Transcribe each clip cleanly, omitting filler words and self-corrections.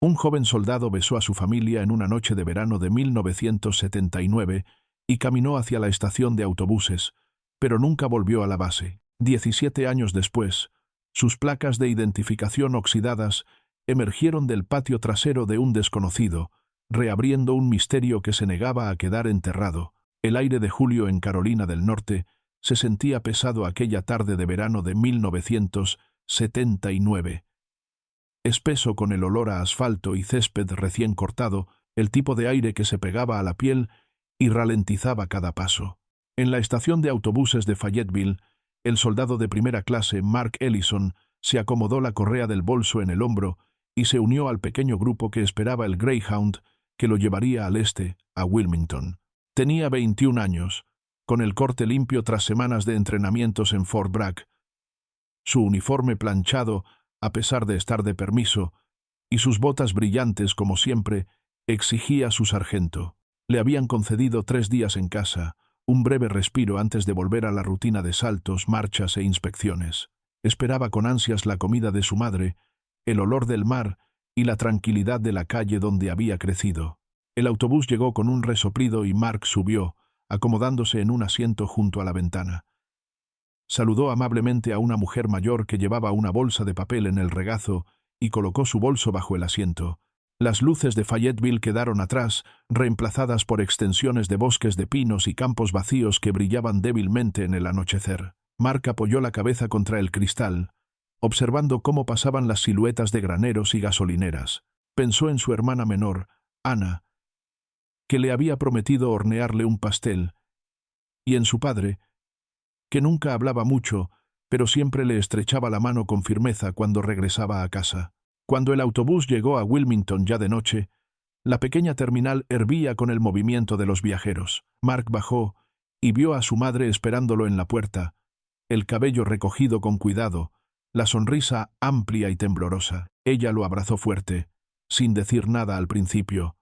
Un joven soldado besó a su familia en una noche de verano de 1979 y caminó hacia la estación de autobuses, pero nunca volvió a la base. 17 años después, sus placas de identificación oxidadas emergieron del patio trasero de un desconocido, reabriendo un misterio que se negaba a quedar enterrado. El aire de julio en Carolina del Norte se sentía pesado aquella tarde de verano de 1979. Espeso con el olor a asfalto y césped recién cortado, el tipo de aire que se pegaba a la piel y ralentizaba cada paso. En la estación de autobuses de Fayetteville, el soldado de primera clase, Mark Ellison, se acomodó la correa del bolso en el hombro y se unió al pequeño grupo que esperaba el Greyhound que lo llevaría al este, a Wilmington. Tenía 21 años, con el corte limpio tras semanas de entrenamientos en Fort Bragg, su uniforme planchado a pesar de estar de permiso, y sus botas brillantes como siempre, exigía su sargento. Le habían concedido 3 días en casa, un breve respiro antes de volver a la rutina de saltos, marchas e inspecciones. Esperaba con ansias la comida de su madre, el olor del mar y la tranquilidad de la calle donde había crecido. El autobús llegó con un resoplido y Mark subió, acomodándose en un asiento junto a la ventana. Saludó amablemente a una mujer mayor que llevaba una bolsa de papel en el regazo y colocó su bolso bajo el asiento. Las luces de Fayetteville quedaron atrás, reemplazadas por extensiones de bosques de pinos y campos vacíos que brillaban débilmente en el anochecer. Mark apoyó la cabeza contra el cristal, observando cómo pasaban las siluetas de graneros y gasolineras. Pensó en su hermana menor, Anna, que le había prometido hornearle un pastel, y en su padre, que nunca hablaba mucho, pero siempre le estrechaba la mano con firmeza cuando regresaba a casa. Cuando el autobús llegó a Wilmington ya de noche, la pequeña terminal hervía con el movimiento de los viajeros. Mark bajó y vio a su madre esperándolo en la puerta, el cabello recogido con cuidado, la sonrisa amplia y temblorosa. Ella lo abrazó fuerte, sin decir nada al principio,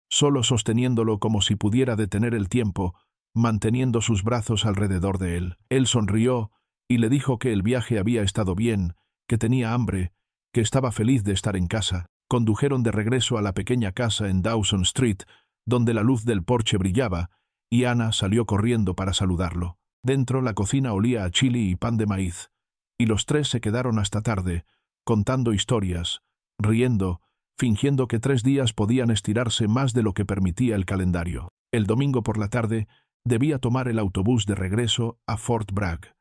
solo sosteniéndolo como si pudiera detener el tiempo, manteniendo sus brazos alrededor de él. Él sonrió y le dijo que el viaje había estado bien, que tenía hambre, que estaba feliz de estar en casa. Condujeron de regreso a la pequeña casa en Dawson Street, donde la luz del porche brillaba, y Anna salió corriendo para saludarlo. Dentro la cocina olía a chili y pan de maíz, y los 3 se quedaron hasta tarde, contando historias, riendo, fingiendo que 3 días podían estirarse más de lo que permitía el calendario. El domingo por la tarde, debía tomar el autobús de regreso a Fort Bragg.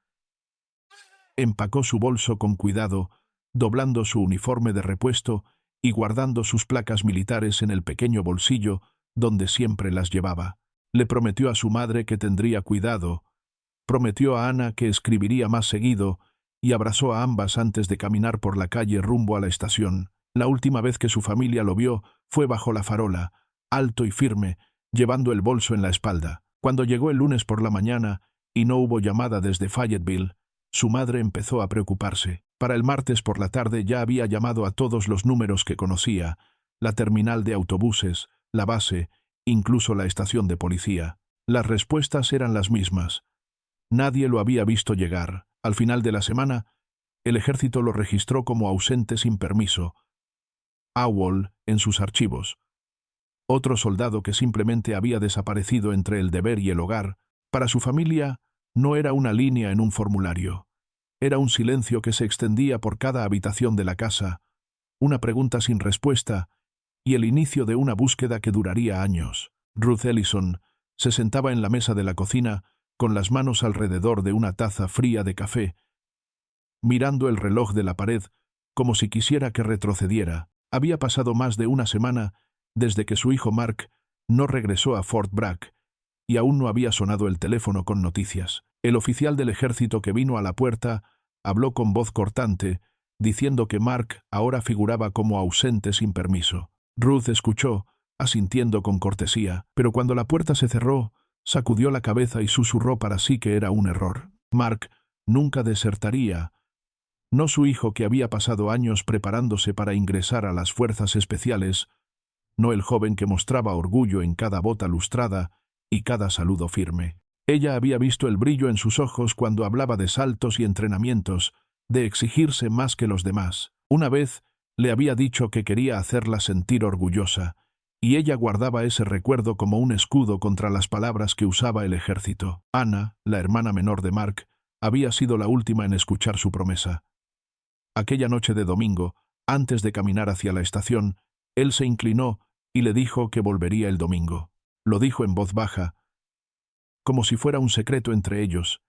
Empacó su bolso con cuidado, doblando su uniforme de repuesto y guardando sus placas militares en el pequeño bolsillo donde siempre las llevaba. Le prometió a su madre que tendría cuidado, prometió a Anna que escribiría más seguido y abrazó a ambas antes de caminar por la calle rumbo a la estación. La última vez que su familia lo vio fue bajo la farola, alto y firme, llevando el bolso en la espalda. Cuando llegó el lunes por la mañana y no hubo llamada desde Fayetteville, su madre empezó a preocuparse. Para el martes por la tarde ya había llamado a todos los números que conocía, la terminal de autobuses, la base, incluso la estación de policía. Las respuestas eran las mismas. Nadie lo había visto llegar. Al final de la semana, el ejército lo registró como ausente sin permiso. AWOL en sus archivos. Otro soldado que simplemente había desaparecido entre el deber y el hogar. Para su familia, no era una línea en un formulario. Era un silencio que se extendía por cada habitación de la casa, una pregunta sin respuesta y el inicio de una búsqueda que duraría años. Ruth Ellison se sentaba en la mesa de la cocina con las manos alrededor de una taza fría de café, mirando el reloj de la pared como si quisiera que retrocediera. Había pasado más de una semana desde que su hijo Mark no regresó a Fort Bragg, y aún no había sonado el teléfono con noticias. El oficial del ejército que vino a la puerta habló con voz cortante, diciendo que Mark ahora figuraba como ausente sin permiso. Ruth escuchó, asintiendo con cortesía, pero cuando la puerta se cerró, sacudió la cabeza y susurró para sí que era un error. Mark nunca desertaría. No su hijo que había pasado años preparándose para ingresar a las fuerzas especiales, no el joven que mostraba orgullo en cada bota lustrada y cada saludo firme. Ella había visto el brillo en sus ojos cuando hablaba de saltos y entrenamientos, de exigirse más que los demás. Una vez, Le había dicho que quería hacerla sentir orgullosa, y ella guardaba ese recuerdo como un escudo contra las palabras que usaba el ejército. Anna, la hermana menor de Mark, había sido la última en escuchar su promesa. Aquella noche de domingo, antes de caminar hacia la estación, él se inclinó y le dijo que volvería el domingo. Lo dijo en voz baja, como si fuera un secreto entre ellos,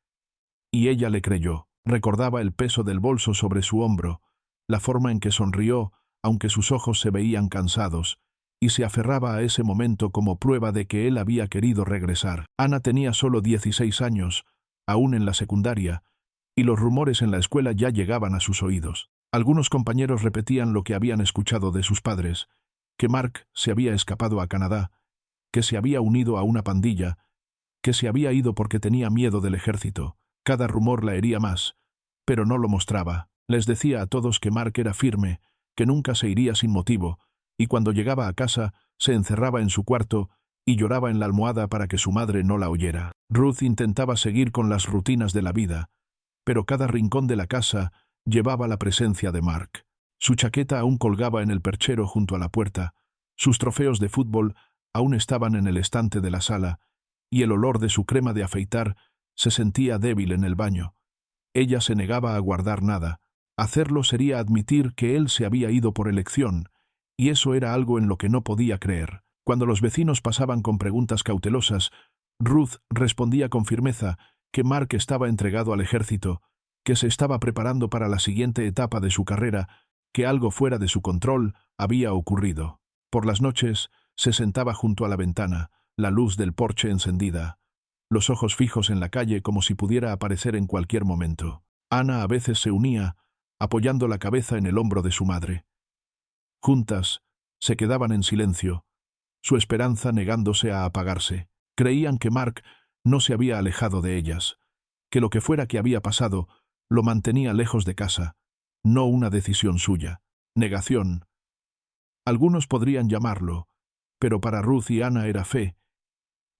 y ella le creyó. Recordaba el peso del bolso sobre su hombro, la forma en que sonrió, aunque sus ojos se veían cansados, y se aferraba a ese momento como prueba de que él había querido regresar. Anna tenía solo 16 años, aún en la secundaria, y los rumores en la escuela ya llegaban a sus oídos. Algunos compañeros repetían lo que habían escuchado de sus padres, que Mark se había escapado a Canadá, que se había unido a una pandilla, que se había ido porque tenía miedo del ejército. Cada rumor la hería más, pero no lo mostraba. Les decía a todos que Mark era firme, que nunca se iría sin motivo, y cuando llegaba a casa se encerraba en su cuarto y lloraba en la almohada para que su madre no la oyera. Ruth intentaba seguir con las rutinas de la vida, pero cada rincón de la casa llevaba la presencia de Mark. Su chaqueta aún colgaba en el perchero junto a la puerta, sus trofeos de fútbol aún estaban en el estante de la sala, y el olor de su crema de afeitar se sentía débil en el baño. Ella se negaba a guardar nada. Hacerlo sería admitir que él se había ido por elección, y eso era algo en lo que no podía creer. Cuando los vecinos pasaban con preguntas cautelosas, Ruth respondía con firmeza que Mark estaba entregado al ejército, que se estaba preparando para la siguiente etapa de su carrera, que algo fuera de su control había ocurrido. Por las noches se sentaba junto a la ventana, la luz del porche encendida, los ojos fijos en la calle como si pudiera aparecer en cualquier momento. Anna a veces se unía, apoyando la cabeza en el hombro de su madre. Juntas, se quedaban en silencio, su esperanza negándose a apagarse. Creían que Mark no se había alejado de ellas, que lo que fuera que había pasado lo mantenía lejos de casa, no una decisión suya. Negación. Algunos podrían llamarlo, pero para Ruth y Anna era fe,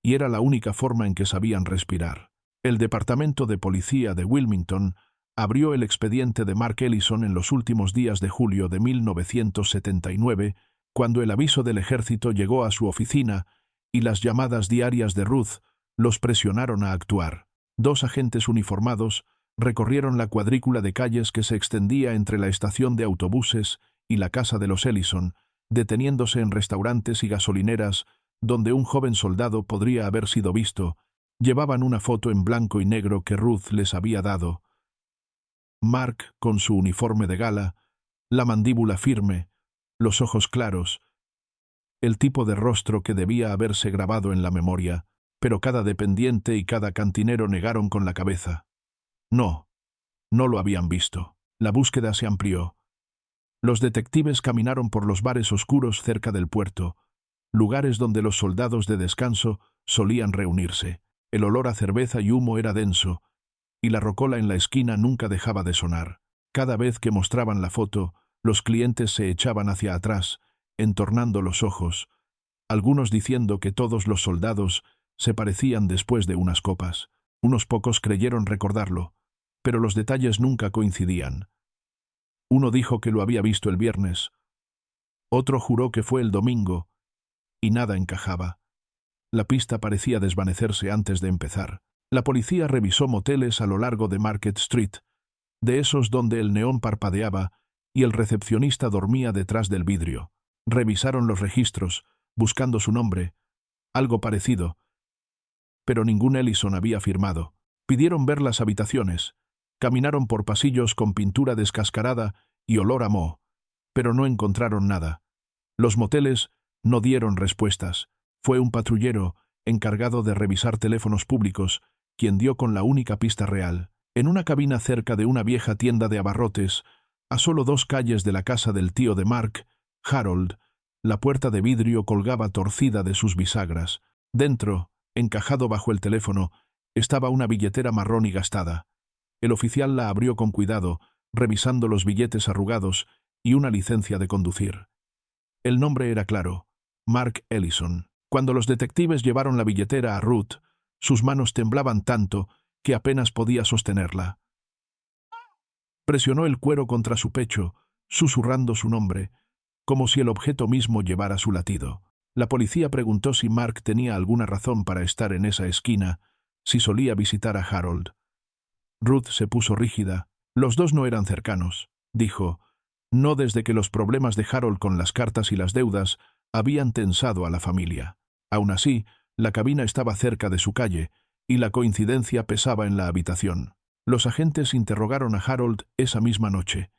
y era la única forma en que sabían respirar. El Departamento de Policía de Wilmington abrió el expediente de Mark Ellison en los últimos días de julio de 1979, cuando el aviso del ejército llegó a su oficina y las llamadas diarias de Ruth los presionaron a actuar. 2 agentes uniformados recorrieron la cuadrícula de calles que se extendía entre la estación de autobuses y la casa de los Ellison, deteniéndose en restaurantes y gasolineras donde un joven soldado podría haber sido visto. Llevaban una foto en blanco y negro que Ruth les había dado. Mark, con su uniforme de gala, la mandíbula firme, los ojos claros, el tipo de rostro que debía haberse grabado en la memoria, pero cada dependiente y cada cantinero negaron con la cabeza. No, no lo habían visto. La búsqueda se amplió. Los detectives caminaron por los bares oscuros cerca del puerto, lugares donde los soldados de descanso solían reunirse. El olor a cerveza y humo era denso, y la rocola en la esquina nunca dejaba de sonar. Cada vez que mostraban la foto, los clientes se echaban hacia atrás, entornando los ojos, algunos diciendo que todos los soldados se parecían después de unas copas. Unos pocos creyeron recordarlo, pero los detalles nunca coincidían. Uno dijo que lo había visto el viernes, otro juró que fue el domingo, y nada encajaba. La pista parecía desvanecerse antes de empezar. La policía revisó moteles a lo largo de Market Street, de esos donde el neón parpadeaba y el recepcionista dormía detrás del vidrio. Revisaron los registros, buscando su nombre, algo parecido, pero ningún Ellison había firmado. Pidieron ver las habitaciones, caminaron por pasillos con pintura descascarada y olor a moho, pero no encontraron nada. Los moteles no dieron respuestas. Fue un patrullero, encargado de revisar teléfonos públicos, quien dio con la única pista real. En una cabina cerca de una vieja tienda de abarrotes, a solo 2 calles de la casa del tío de Mark, Harold, la puerta de vidrio colgaba torcida de sus bisagras. Dentro, encajado bajo el teléfono, estaba una billetera marrón y gastada. El oficial la abrió con cuidado, revisando los billetes arrugados y una licencia de conducir. El nombre era claro: Mark Ellison. Cuando los detectives llevaron la billetera a Ruth, sus manos temblaban tanto que apenas podía sostenerla. Presionó el cuero contra su pecho, susurrando su nombre, como si el objeto mismo llevara su latido. La policía preguntó si Mark tenía alguna razón para estar en esa esquina, si solía visitar a Harold. Ruth se puso rígida. Los dos no eran cercanos, dijo, no desde que los problemas de Harold con las cartas y las deudas habían tensado a la familia. Aún así, la cabina estaba cerca de su calle, y la coincidencia pesaba en la habitación. Los agentes interrogaron a Harold esa misma noche.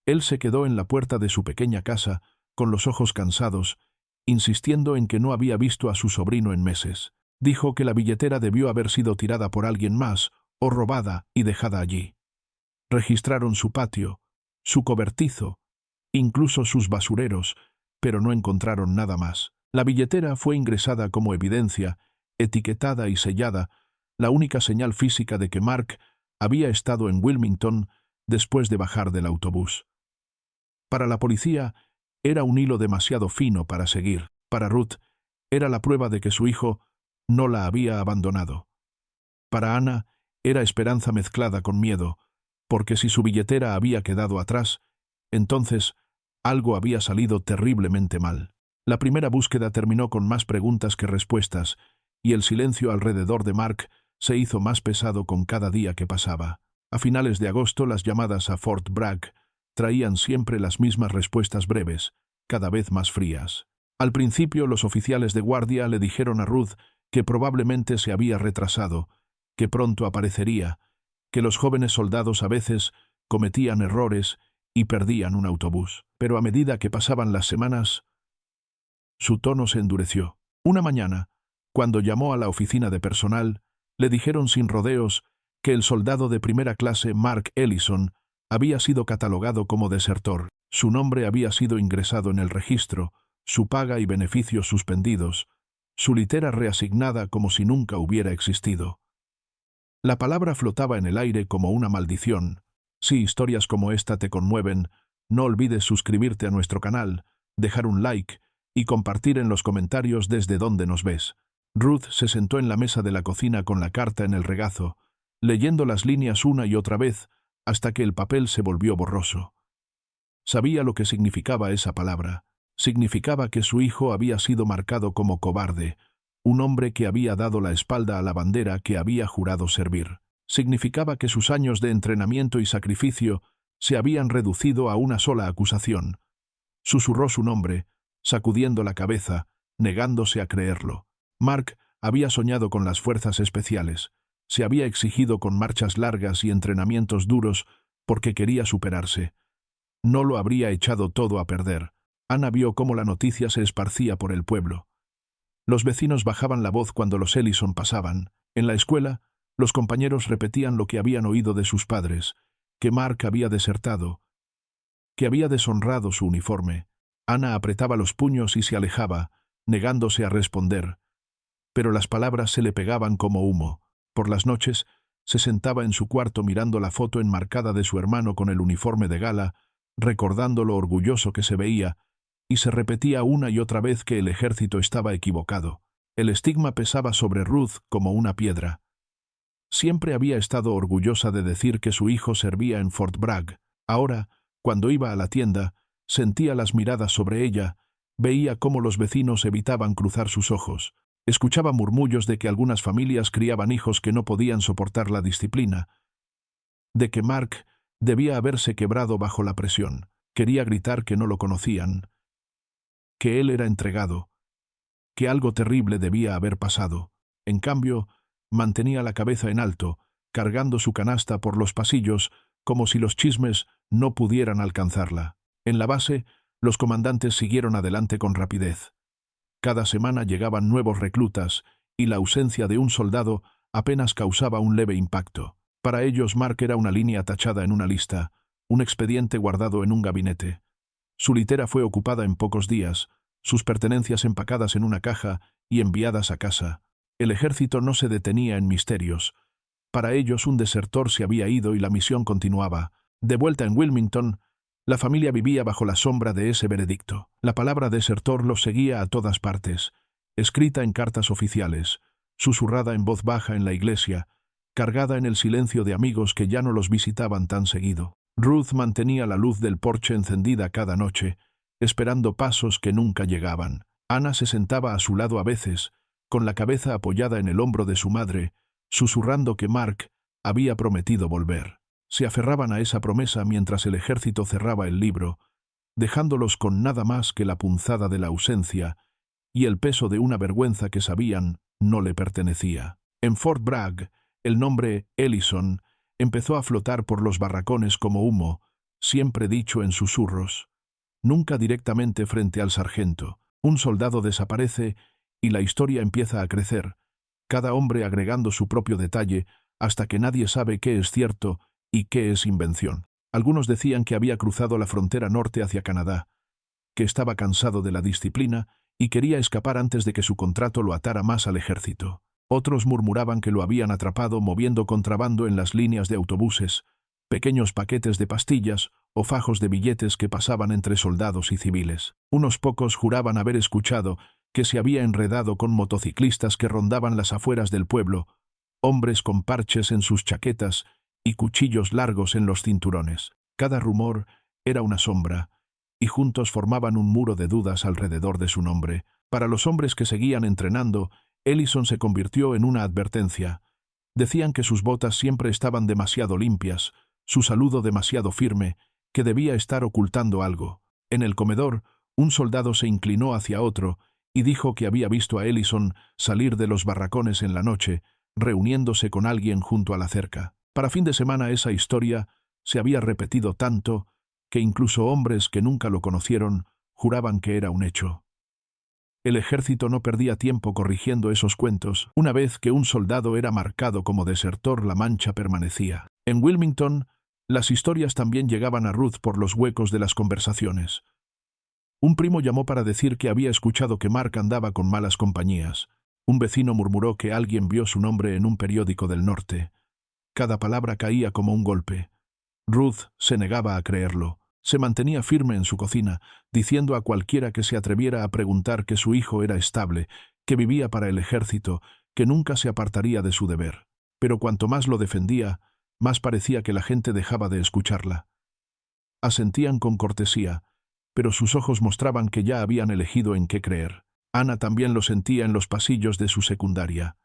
Él se quedó en la puerta de su pequeña casa, con los ojos cansados, insistiendo en que no había visto a su sobrino en meses. Dijo que la billetera debió haber sido tirada por alguien más, o robada y dejada allí. Registraron su patio, su cobertizo, incluso sus basureros, pero no encontraron nada más. La billetera fue ingresada como evidencia, etiquetada y sellada, la única señal física de que Mark había estado en Wilmington después de bajar del autobús. Para la policía, era un hilo demasiado fino para seguir. Para Ruth, era la prueba de que su hijo no la había abandonado. Para Ana, era esperanza mezclada con miedo, porque si su billetera había quedado atrás, entonces algo había salido terriblemente mal. La primera búsqueda terminó con más preguntas que respuestas, y el silencio alrededor de Mark se hizo más pesado con cada día que pasaba. A finales de agosto, las llamadas a Fort Bragg traían siempre las mismas respuestas breves, cada vez más frías. Al principio, los oficiales de guardia le dijeron a Ruth que probablemente se había retrasado, que pronto aparecería, que los jóvenes soldados a veces cometían errores y perdían un autobús. Pero a medida que pasaban las semanas, su tono se endureció. Una mañana, cuando llamó a la oficina de personal, le dijeron sin rodeos que el soldado de primera clase Mark Ellison había sido catalogado como desertor. Su nombre había sido ingresado en el registro, su paga y beneficios suspendidos, su litera reasignada como si nunca hubiera existido. La palabra flotaba en el aire como una maldición. Si historias como esta te conmueven, no olvides suscribirte a nuestro canal, dejar un like y compartir en los comentarios desde dónde nos ves. Ruth se sentó en la mesa de la cocina con la carta en el regazo, leyendo las líneas una y otra vez hasta que el papel se volvió borroso. Sabía lo que significaba esa palabra. Significaba que su hijo había sido marcado como cobarde, un hombre que había dado la espalda a la bandera que había jurado servir. Significaba que sus años de entrenamiento y sacrificio se habían reducido a una sola acusación. Susurró su nombre, sacudiendo la cabeza, negándose a creerlo. Mark había soñado con las fuerzas especiales. Se había exigido con marchas largas y entrenamientos duros porque quería superarse. No lo habría echado todo a perder. Ana vio cómo la noticia se esparcía por el pueblo. Los vecinos bajaban la voz cuando los Ellison pasaban. En la escuela, los compañeros repetían lo que habían oído de sus padres, que Mark había desertado, que había deshonrado su uniforme. Ana apretaba los puños y se alejaba, negándose a responder. Pero las palabras se le pegaban como humo. Por las noches, se sentaba en su cuarto mirando la foto enmarcada de su hermano con el uniforme de gala, recordando lo orgulloso que se veía, y se repetía una y otra vez que el ejército estaba equivocado. El estigma pesaba sobre Ruth como una piedra. Siempre había estado orgullosa de decir que su hijo servía en Fort Bragg. Ahora, cuando iba a la tienda, sentía las miradas sobre ella, veía cómo los vecinos evitaban cruzar sus ojos. Escuchaba murmullos de que algunas familias criaban hijos que no podían soportar la disciplina, de que Mark debía haberse quebrado bajo la presión. Quería gritar que no lo conocían, que él era entregado, que algo terrible debía haber pasado. En cambio, mantenía la cabeza en alto, cargando su canasta por los pasillos, como si los chismes no pudieran alcanzarla. En la base, los comandantes siguieron adelante con rapidez. Cada semana llegaban nuevos reclutas, y la ausencia de un soldado apenas causaba un leve impacto. Para ellos, Mark era una línea tachada en una lista, un expediente guardado en un gabinete. Su litera fue ocupada en pocos días, sus pertenencias empacadas en una caja y enviadas a casa. El ejército no se detenía en misterios. Para ellos, un desertor se había ido y la misión continuaba. De vuelta en Wilmington, la familia vivía bajo la sombra de ese veredicto. La palabra desertor los seguía a todas partes, escrita en cartas oficiales, susurrada en voz baja en la iglesia, cargada en el silencio de amigos que ya no los visitaban tan seguido. Ruth mantenía la luz del porche encendida cada noche, esperando pasos que nunca llegaban. Ana se sentaba a su lado a veces, con la cabeza apoyada en el hombro de su madre, susurrando que Mark había prometido volver. Se aferraban a esa promesa mientras el ejército cerraba el libro, dejándolos con nada más que la punzada de la ausencia y el peso de una vergüenza que sabían no le pertenecía. En Fort Bragg, el nombre Ellison empezó a flotar por los barracones como humo, siempre dicho en susurros. Nunca directamente frente al sargento. Un soldado desaparece y la historia empieza a crecer, cada hombre agregando su propio detalle hasta que nadie sabe qué es cierto y qué es invención. Algunos decían que había cruzado la frontera norte hacia Canadá, que estaba cansado de la disciplina y quería escapar antes de que su contrato lo atara más al ejército. Otros murmuraban que lo habían atrapado moviendo contrabando en las líneas de autobuses, pequeños paquetes de pastillas o fajos de billetes que pasaban entre soldados y civiles. Unos pocos juraban haber escuchado que se había enredado con motociclistas que rondaban las afueras del pueblo, hombres con parches en sus chaquetas y cuchillos largos en los cinturones. Cada rumor era una sombra, y juntos formaban un muro de dudas alrededor de su nombre. Para los hombres que seguían entrenando, Ellison se convirtió en una advertencia. Decían que sus botas siempre estaban demasiado limpias, su saludo demasiado firme, que debía estar ocultando algo. En el comedor, un soldado se inclinó hacia otro y dijo que había visto a Ellison salir de los barracones en la noche, reuniéndose con alguien junto a la cerca. Para fin de semana esa historia se había repetido tanto que incluso hombres que nunca lo conocieron juraban que era un hecho. El ejército no perdía tiempo corrigiendo esos cuentos. Una vez que un soldado era marcado como desertor, la mancha permanecía. En Wilmington, las historias también llegaban a Ruth por los huecos de las conversaciones. Un primo llamó para decir que había escuchado que Mark andaba con malas compañías. Un vecino murmuró que alguien vio su nombre en un periódico del norte. Cada palabra caía como un golpe. Ruth se negaba a creerlo. Se mantenía firme en su cocina, diciendo a cualquiera que se atreviera a preguntar que su hijo era estable, que vivía para el ejército, que nunca se apartaría de su deber. Pero cuanto más lo defendía, más parecía que la gente dejaba de escucharla. Asentían con cortesía, pero sus ojos mostraban que ya habían elegido en qué creer. Ana también lo sentía en los pasillos de su secundaria.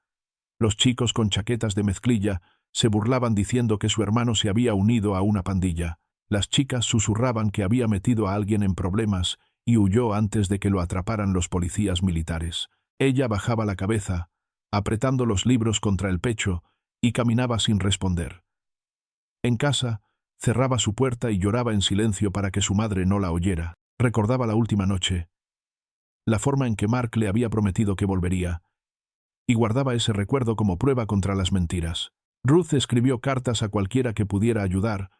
Los chicos con chaquetas de mezclilla se burlaban diciendo que su hermano se había unido a una pandilla. Las chicas susurraban que había metido a alguien en problemas y huyó antes de que lo atraparan los policías militares. Ella bajaba la cabeza, apretando los libros contra el pecho, y caminaba sin responder. En casa, cerraba su puerta y lloraba en silencio para que su madre no la oyera. Recordaba la última noche, la forma en que Mark le había prometido que volvería, y guardaba ese recuerdo como prueba contra las mentiras. Ruth escribió cartas a cualquiera que pudiera ayudar,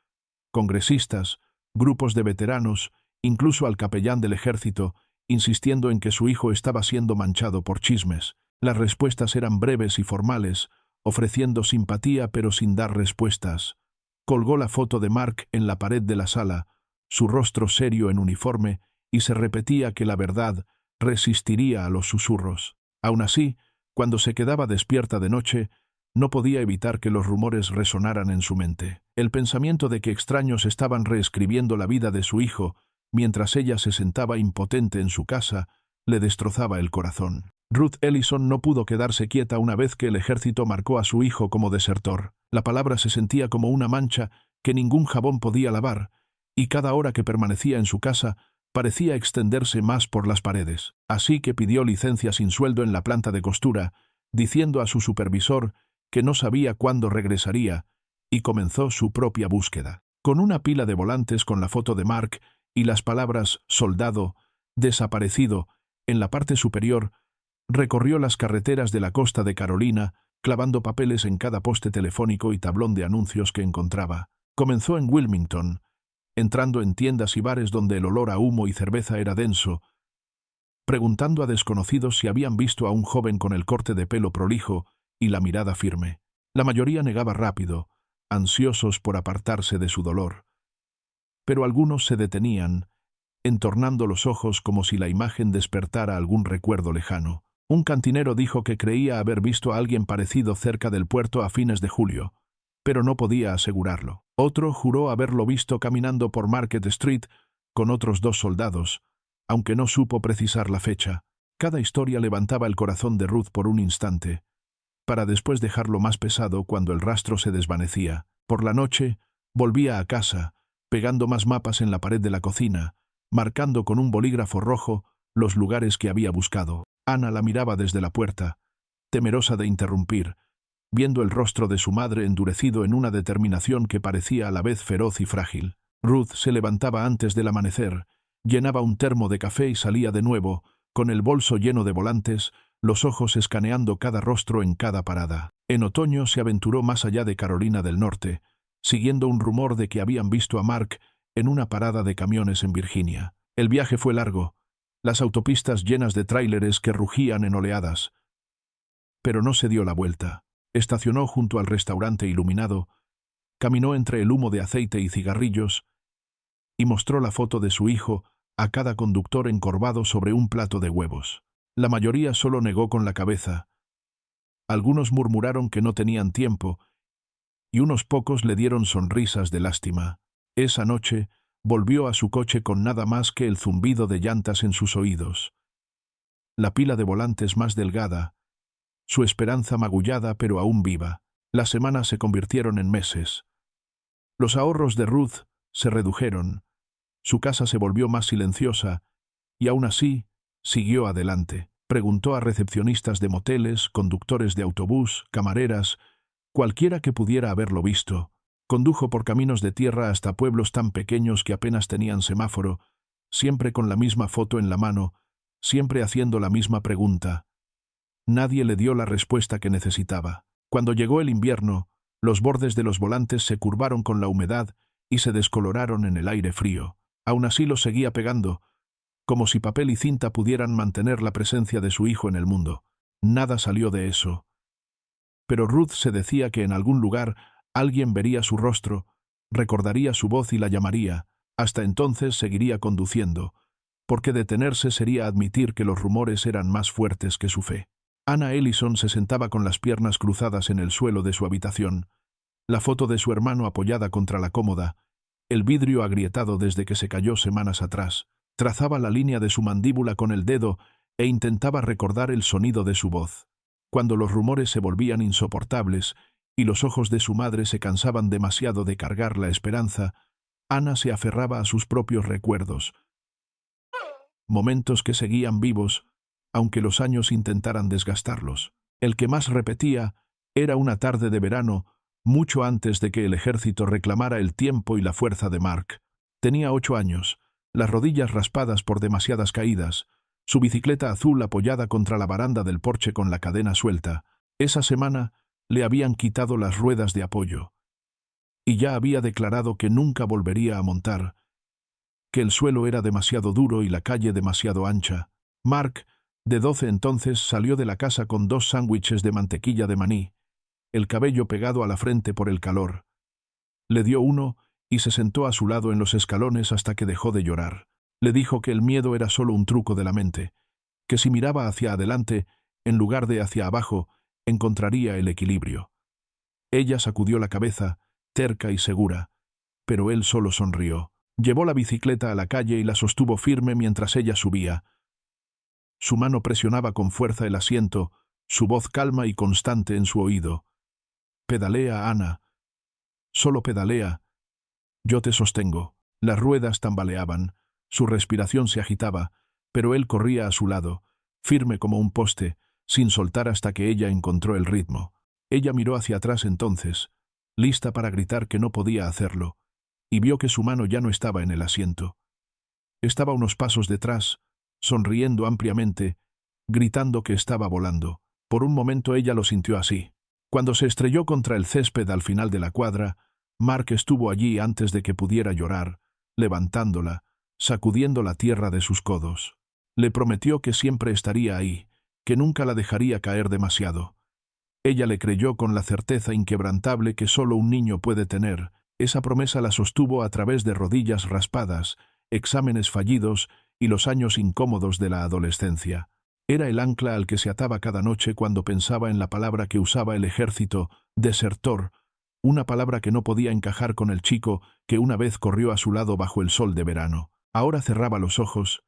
congresistas, grupos de veteranos, incluso al capellán del ejército, insistiendo en que su hijo estaba siendo manchado por chismes. Las respuestas eran breves y formales, ofreciendo simpatía pero sin dar respuestas. Colgó la foto de Mark en la pared de la sala, su rostro serio en uniforme, y se repetía que la verdad resistiría a los susurros. Aún así, cuando se quedaba despierta de noche, no podía evitar que los rumores resonaran en su mente. El pensamiento de que extraños estaban reescribiendo la vida de su hijo, mientras ella se sentaba impotente en su casa, le destrozaba el corazón. Ruth Ellison no pudo quedarse quieta una vez que el ejército marcó a su hijo como desertor. La palabra se sentía como una mancha que ningún jabón podía lavar, y cada hora que permanecía en su casa parecía extenderse más por las paredes. Así que pidió licencia sin sueldo en la planta de costura, diciendo a su supervisor que no sabía cuándo regresaría, y comenzó su propia búsqueda. Con una pila de volantes con la foto de Mark y las palabras «soldado», «desaparecido» en la parte superior, recorrió las carreteras de la costa de Carolina, clavando papeles en cada poste telefónico y tablón de anuncios que encontraba. Comenzó en Wilmington, entrando en tiendas y bares donde el olor a humo y cerveza era denso, preguntando a desconocidos si habían visto a un joven con el corte de pelo prolijo y la mirada firme. La mayoría negaba rápido, ansiosos por apartarse de su dolor. Pero algunos se detenían, entornando los ojos como si la imagen despertara algún recuerdo lejano. Un cantinero dijo que creía haber visto a alguien parecido cerca del puerto a fines de julio, pero no podía asegurarlo. Otro juró haberlo visto caminando por Market Street con otros 2 soldados, aunque no supo precisar la fecha. Cada historia levantaba el corazón de Ruth por un instante, para después dejarlo más pesado cuando el rastro se desvanecía. Por la noche, volvía a casa, pegando más mapas en la pared de la cocina, marcando con un bolígrafo rojo los lugares que había buscado. Ana la miraba desde la puerta, temerosa de interrumpir, viendo el rostro de su madre endurecido en una determinación que parecía a la vez feroz y frágil. Ruth se levantaba antes del amanecer, llenaba un termo de café y salía de nuevo, con el bolso lleno de volantes, los ojos escaneando cada rostro en cada parada. En otoño se aventuró más allá de Carolina del Norte, siguiendo un rumor de que habían visto a Mark en una parada de camiones en Virginia. El viaje fue largo, las autopistas llenas de tráileres que rugían en oleadas. Pero no se dio la vuelta. Estacionó junto al restaurante iluminado, caminó entre el humo de aceite y cigarrillos y mostró la foto de su hijo a cada conductor encorvado sobre un plato de huevos. La mayoría solo negó con la cabeza. Algunos murmuraron que no tenían tiempo y unos pocos le dieron sonrisas de lástima. Esa noche volvió a su coche con nada más que el zumbido de llantas en sus oídos. La pila de volantes más delgada, su esperanza magullada pero aún viva. Las semanas se convirtieron en meses. Los ahorros de Ruth se redujeron, su casa se volvió más silenciosa, y aún así siguió adelante. Preguntó a recepcionistas de moteles, conductores de autobús, camareras, cualquiera que pudiera haberlo visto. Condujo por caminos de tierra hasta pueblos tan pequeños que apenas tenían semáforo, siempre con la misma foto en la mano, siempre haciendo la misma pregunta. Nadie le dio la respuesta que necesitaba. Cuando llegó el invierno, los bordes de los volantes se curvaron con la humedad y se descoloraron en el aire frío. Aún así los seguía pegando, como si papel y cinta pudieran mantener la presencia de su hijo en el mundo. Nada salió de eso. Pero Ruth se decía que en algún lugar alguien vería su rostro, recordaría su voz y la llamaría. Hasta entonces seguiría conduciendo, porque detenerse sería admitir que los rumores eran más fuertes que su fe. Anna Ellison se sentaba con las piernas cruzadas en el suelo de su habitación, la foto de su hermano apoyada contra la cómoda, el vidrio agrietado desde que se cayó semanas atrás. Trazaba la línea de su mandíbula con el dedo e intentaba recordar el sonido de su voz. Cuando los rumores se volvían insoportables y los ojos de su madre se cansaban demasiado de cargar la esperanza, Ana se aferraba a sus propios recuerdos. Momentos que seguían vivos, aunque los años intentaran desgastarlos. El que más repetía era una tarde de verano, mucho antes de que el ejército reclamara el tiempo y la fuerza de Mark. Tenía 8 años, las rodillas raspadas por demasiadas caídas, su bicicleta azul apoyada contra la baranda del porche con la cadena suelta. Esa semana le habían quitado las ruedas de apoyo. Y ya había declarado que nunca volvería a montar, que el suelo era demasiado duro y la calle demasiado ancha. Mark, de 12 entonces, salió de la casa con 2 sándwiches de mantequilla de maní, el cabello pegado a la frente por el calor. Le dio uno y se sentó a su lado en los escalones hasta que dejó de llorar. Le dijo que el miedo era solo un truco de la mente, que si miraba hacia adelante, en lugar de hacia abajo, encontraría el equilibrio. Ella sacudió la cabeza, terca y segura, pero él solo sonrió. Llevó la bicicleta a la calle y la sostuvo firme mientras ella subía. Su mano presionaba con fuerza el asiento, su voz calma y constante en su oído. «Pedalea, Ana. Solo pedalea. Yo te sostengo». Las ruedas tambaleaban, su respiración se agitaba, pero él corría a su lado, firme como un poste, sin soltar hasta que ella encontró el ritmo. Ella miró hacia atrás entonces, lista para gritar que no podía hacerlo, y vio que su mano ya no estaba en el asiento. Estaba unos pasos detrás, sonriendo ampliamente, gritando que estaba volando. Por un momento ella lo sintió así. Cuando se estrelló contra el césped al final de la cuadra, Mark estuvo allí antes de que pudiera llorar, levantándola, sacudiendo la tierra de sus codos. Le prometió que siempre estaría ahí, que nunca la dejaría caer demasiado. Ella le creyó con la certeza inquebrantable que solo un niño puede tener. Esa promesa la sostuvo a través de rodillas raspadas, exámenes fallidos y los años incómodos de la adolescencia. Era el ancla al que se ataba cada noche cuando pensaba en la palabra que usaba el ejército, desertor, una palabra que no podía encajar con el chico que una vez corrió a su lado bajo el sol de verano. Ahora cerraba los ojos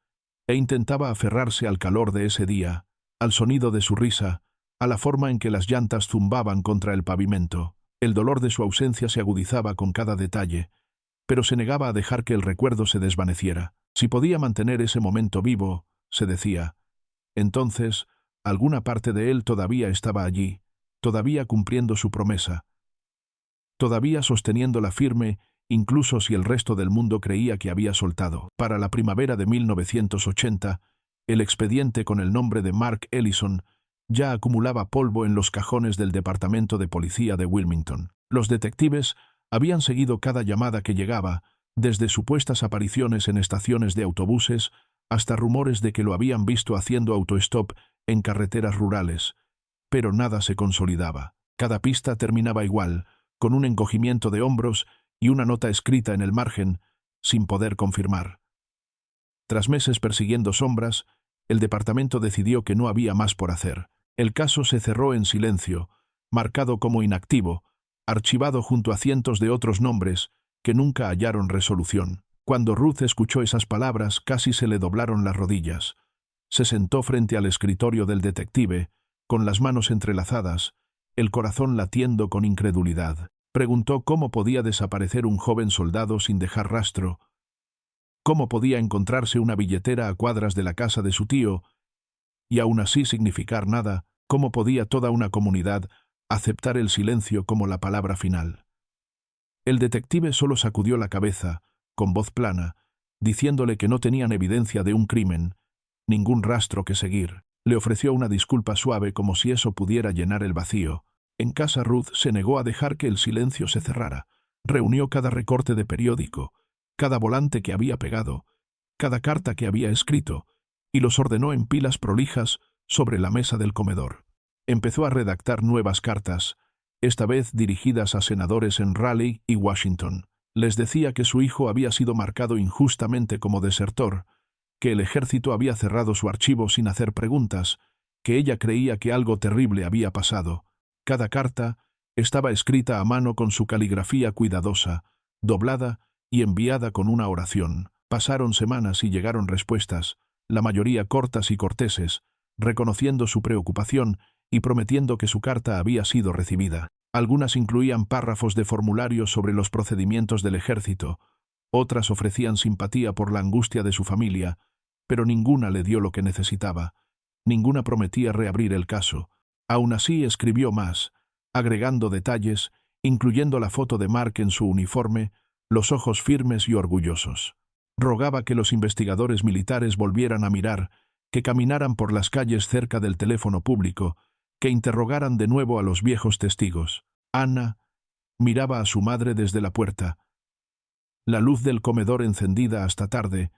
e intentaba aferrarse al calor de ese día, al sonido de su risa, a la forma en que las llantas zumbaban contra el pavimento. El dolor de su ausencia se agudizaba con cada detalle, pero se negaba a dejar que el recuerdo se desvaneciera. Si podía mantener ese momento vivo, se decía, entonces alguna parte de él todavía estaba allí, todavía cumpliendo su promesa, todavía sosteniéndola firme, incluso si el resto del mundo creía que había soltado. Para la primavera de 1980, el expediente con el nombre de Mark Ellison ya acumulaba polvo en los cajones del Departamento de Policía de Wilmington. Los detectives habían seguido cada llamada que llegaba, desde supuestas apariciones en estaciones de autobuses hasta rumores de que lo habían visto haciendo autostop en carreteras rurales, pero nada se consolidaba. Cada pista terminaba igual, con un encogimiento de hombros y una nota escrita en el margen, sin poder confirmar. Tras meses persiguiendo sombras, el departamento decidió que no había más por hacer. El caso se cerró en silencio, marcado como inactivo, archivado junto a cientos de otros nombres que nunca hallaron resolución. Cuando Ruth escuchó esas palabras, casi se le doblaron las rodillas. Se sentó frente al escritorio del detective, con las manos entrelazadas, el corazón latiendo con incredulidad. Preguntó cómo podía desaparecer un joven soldado sin dejar rastro, cómo podía encontrarse una billetera a cuadras de la casa de su tío, y aún así significar nada, cómo podía toda una comunidad aceptar el silencio como la palabra final. El detective solo sacudió la cabeza, con voz plana, diciéndole que no tenían evidencia de un crimen, ningún rastro que seguir. Le ofreció una disculpa suave como si eso pudiera llenar el vacío. En casa Ruth se negó a dejar que el silencio se cerrara. Reunió cada recorte de periódico, cada volante que había pegado, cada carta que había escrito, y los ordenó en pilas prolijas sobre la mesa del comedor. Empezó a redactar nuevas cartas, esta vez dirigidas a senadores en Raleigh y Washington. Les decía que su hijo había sido marcado injustamente como desertor, que el ejército había cerrado su archivo sin hacer preguntas, que ella creía que algo terrible había pasado. Cada carta estaba escrita a mano con su caligrafía cuidadosa, doblada y enviada con una oración. Pasaron semanas y llegaron respuestas, la mayoría cortas y corteses, reconociendo su preocupación y prometiendo que su carta había sido recibida. Algunas incluían párrafos de formularios sobre los procedimientos del ejército, otras ofrecían simpatía por la angustia de su familia, pero ninguna le dio lo que necesitaba. Ninguna prometía reabrir el caso. Aún así escribió más, agregando detalles, incluyendo la foto de Mark en su uniforme, los ojos firmes y orgullosos. Rogaba que los investigadores militares volvieran a mirar, que caminaran por las calles cerca del teléfono público, que interrogaran de nuevo a los viejos testigos. Anna miraba a su madre desde la puerta. La luz del comedor encendida hasta tarde,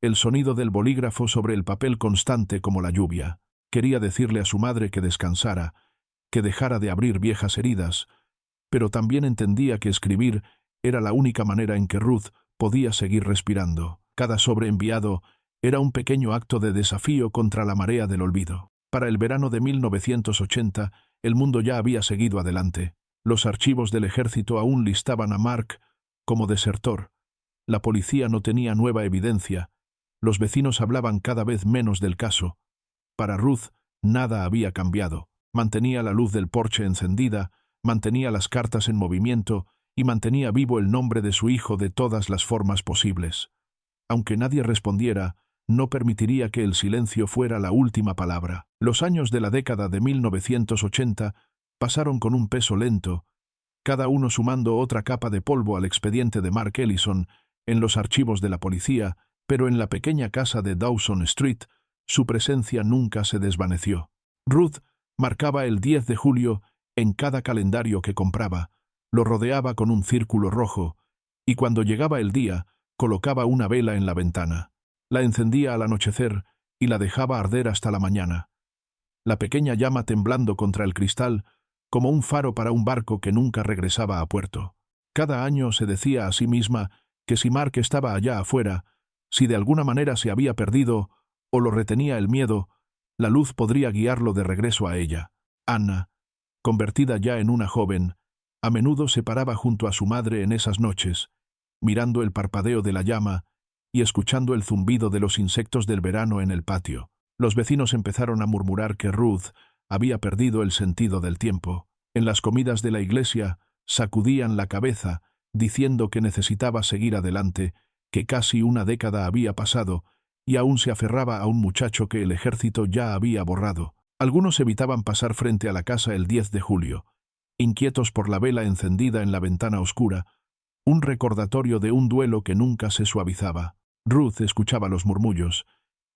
el sonido del bolígrafo sobre el papel constante como la lluvia. Quería decirle a su madre que descansara, que dejara de abrir viejas heridas, pero también entendía que escribir era la única manera en que Ruth podía seguir respirando. Cada sobreenviado era un pequeño acto de desafío contra la marea del olvido. Para el verano de 1980, el mundo ya había seguido adelante. Los archivos del ejército aún listaban a Mark como desertor. La policía no tenía nueva evidencia. Los vecinos hablaban cada vez menos del caso. Para Ruth, nada había cambiado. Mantenía la luz del porche encendida, mantenía las cartas en movimiento y mantenía vivo el nombre de su hijo de todas las formas posibles. Aunque nadie respondiera, no permitiría que el silencio fuera la última palabra. Los años de la década de 1980 pasaron con un peso lento, cada uno sumando otra capa de polvo al expediente de Mark Ellison en los archivos de la policía, pero en la pequeña casa de Dawson Street, su presencia nunca se desvaneció. Ruth marcaba el 10 de julio en cada calendario que compraba, lo rodeaba con un círculo rojo, y cuando llegaba el día, colocaba una vela en la ventana. La encendía al anochecer y la dejaba arder hasta la mañana. La pequeña llama temblando contra el cristal, como un faro para un barco que nunca regresaba a puerto. Cada año se decía a sí misma que si Mark estaba allá afuera, si de alguna manera se había perdido o lo retenía el miedo, la luz podría guiarlo de regreso a ella. Anna, convertida ya en una joven, A menudo se paraba junto a su madre en esas noches, mirando el parpadeo de la llama y escuchando el zumbido de los insectos del verano en el patio. Los vecinos empezaron a murmurar que Ruth había perdido el sentido del tiempo. En las comidas de la iglesia sacudían la cabeza, diciendo que necesitaba seguir adelante, que casi una década había pasado y aún se aferraba a un muchacho que el ejército ya había borrado. Algunos evitaban pasar frente a la casa el 10 de julio, inquietos por la vela encendida en la ventana oscura, un recordatorio de un duelo que nunca se suavizaba. Ruth escuchaba los murmullos,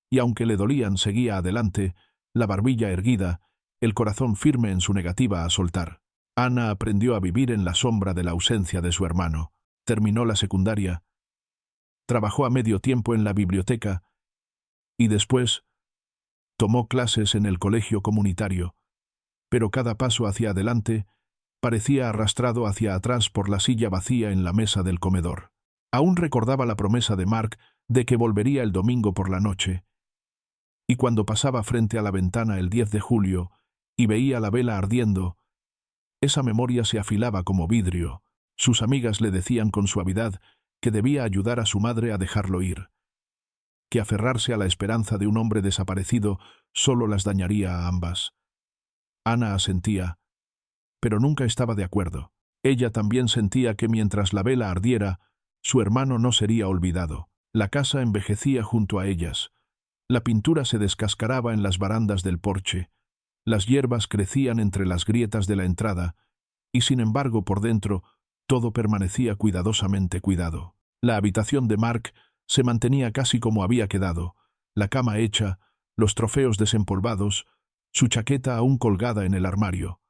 y aunque le dolían seguía adelante, la barbilla erguida, el corazón firme en su negativa a soltar. Ana aprendió a vivir en la sombra de la ausencia de su hermano. Terminó la secundaria, trabajó a medio tiempo en la biblioteca y después tomó clases en el colegio comunitario, pero cada paso hacia adelante parecía arrastrado hacia atrás por la silla vacía en la mesa del comedor. Aún recordaba la promesa de Mark de que volvería el domingo por la noche, y cuando pasaba frente a la ventana el 10 de julio y veía la vela ardiendo, esa memoria se afilaba como vidrio. Sus amigas le decían con suavidad que debía ayudar a su madre a dejarlo ir, que aferrarse a la esperanza de un hombre desaparecido solo las dañaría a ambas. Ana asentía, pero nunca estaba de acuerdo. Ella también sentía que mientras la vela ardiera, su hermano no sería olvidado. La casa envejecía junto a ellas. La pintura se descascaraba en las barandas del porche. Las hierbas crecían entre las grietas de la entrada, y sin embargo por dentro todo permanecía cuidadosamente cuidado. La habitación de Mark se mantenía casi como había quedado, la cama hecha, los trofeos desempolvados, su chaqueta aún colgada en el armario.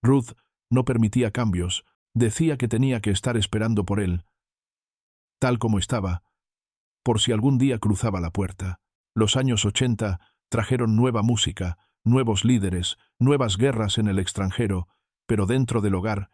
Ruth no permitía cambios, decía que tenía que estar esperando por él, tal como estaba, por si algún día cruzaba la puerta. Los años 80 trajeron nueva música, nuevos líderes, nuevas guerras en el extranjero, pero dentro del hogar,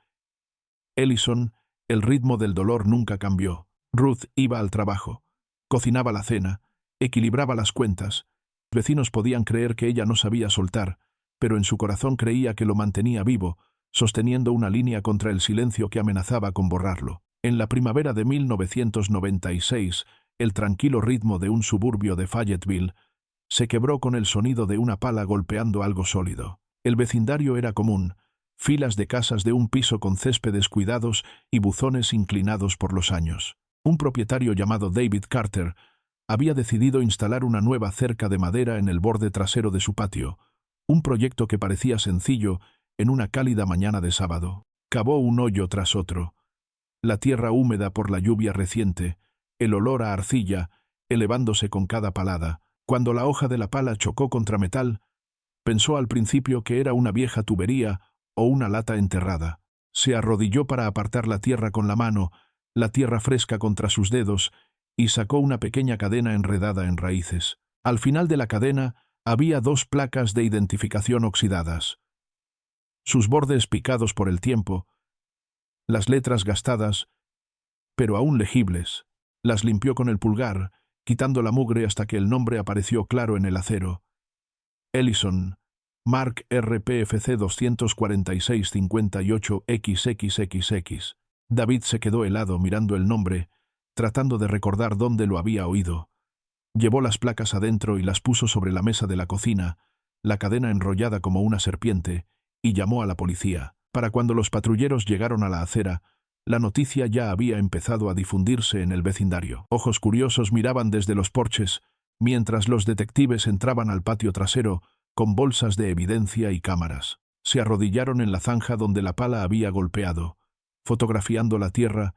Ellison, el ritmo del dolor nunca cambió. Ruth iba al trabajo, cocinaba la cena, equilibraba las cuentas. Los vecinos podían creer que ella no sabía soltar, pero en su corazón creía que lo mantenía vivo, sosteniendo una línea contra el silencio que amenazaba con borrarlo. En la primavera de 1996, el tranquilo ritmo de un suburbio de Fayetteville se quebró con el sonido de una pala golpeando algo sólido. El vecindario era común, filas de casas de un piso con céspedes cuidados y buzones inclinados por los años. Un propietario llamado David Carter había decidido instalar una nueva cerca de madera en el borde trasero de su patio, un proyecto que parecía sencillo en una cálida mañana de sábado. Cavó un hoyo tras otro, la tierra húmeda por la lluvia reciente, el olor a arcilla elevándose con cada palada. Cuando la hoja de la pala chocó contra metal, pensó al principio que era una vieja tubería o una lata enterrada. Se arrodilló para apartar la tierra con la mano, la tierra fresca contra sus dedos, y sacó una pequeña cadena enredada en raíces. Al final de la cadena había 2 placas de identificación oxidadas. Sus bordes picados por el tiempo, las letras gastadas, pero aún legibles. Las limpió con el pulgar, quitando la mugre hasta que el nombre apareció claro en el acero. Ellison, Mark RPFC 24658XXXX. David se quedó helado mirando el nombre, tratando de recordar dónde lo había oído. Llevó las placas adentro y las puso sobre la mesa de la cocina, la cadena enrollada como una serpiente, y llamó a la policía. Para cuando los patrulleros llegaron a la acera, la noticia ya había empezado a difundirse en el vecindario. Ojos curiosos miraban desde los porches, mientras los detectives entraban al patio trasero con bolsas de evidencia y cámaras. Se arrodillaron en la zanja donde la pala había golpeado, fotografiando la tierra,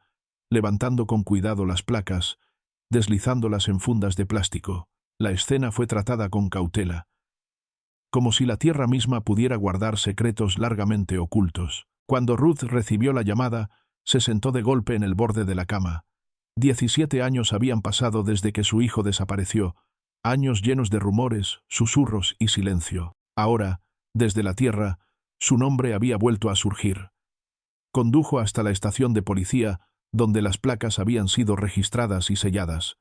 levantando con cuidado las placas, deslizándolas en fundas de plástico. La escena fue tratada con cautela, como si la tierra misma pudiera guardar secretos largamente ocultos. Cuando Ruth recibió la llamada, se sentó de golpe en el borde de la cama. 17 años habían pasado desde que su hijo desapareció, años llenos de rumores, susurros y silencio. Ahora, desde la tierra, su nombre había vuelto a surgir. Condujo hasta la estación de policía, donde las placas habían sido registradas y selladas.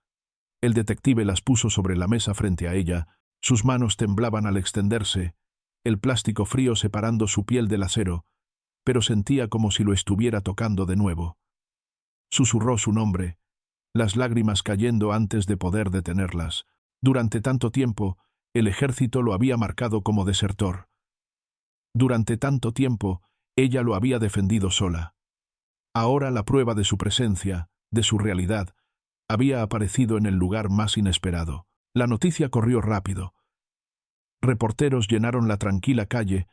El detective las puso sobre la mesa frente a ella, sus manos temblaban al extenderse, el plástico frío separando su piel del acero, pero sentía como si lo estuviera tocando de nuevo. Susurró su nombre, las lágrimas cayendo antes de poder detenerlas. Durante tanto tiempo, el ejército lo había marcado como desertor. Durante tanto tiempo, ella lo había defendido sola. Ahora la prueba de su presencia, de su realidad, había aparecido en el lugar más inesperado. La noticia corrió rápido. Reporteros llenaron la tranquila calle,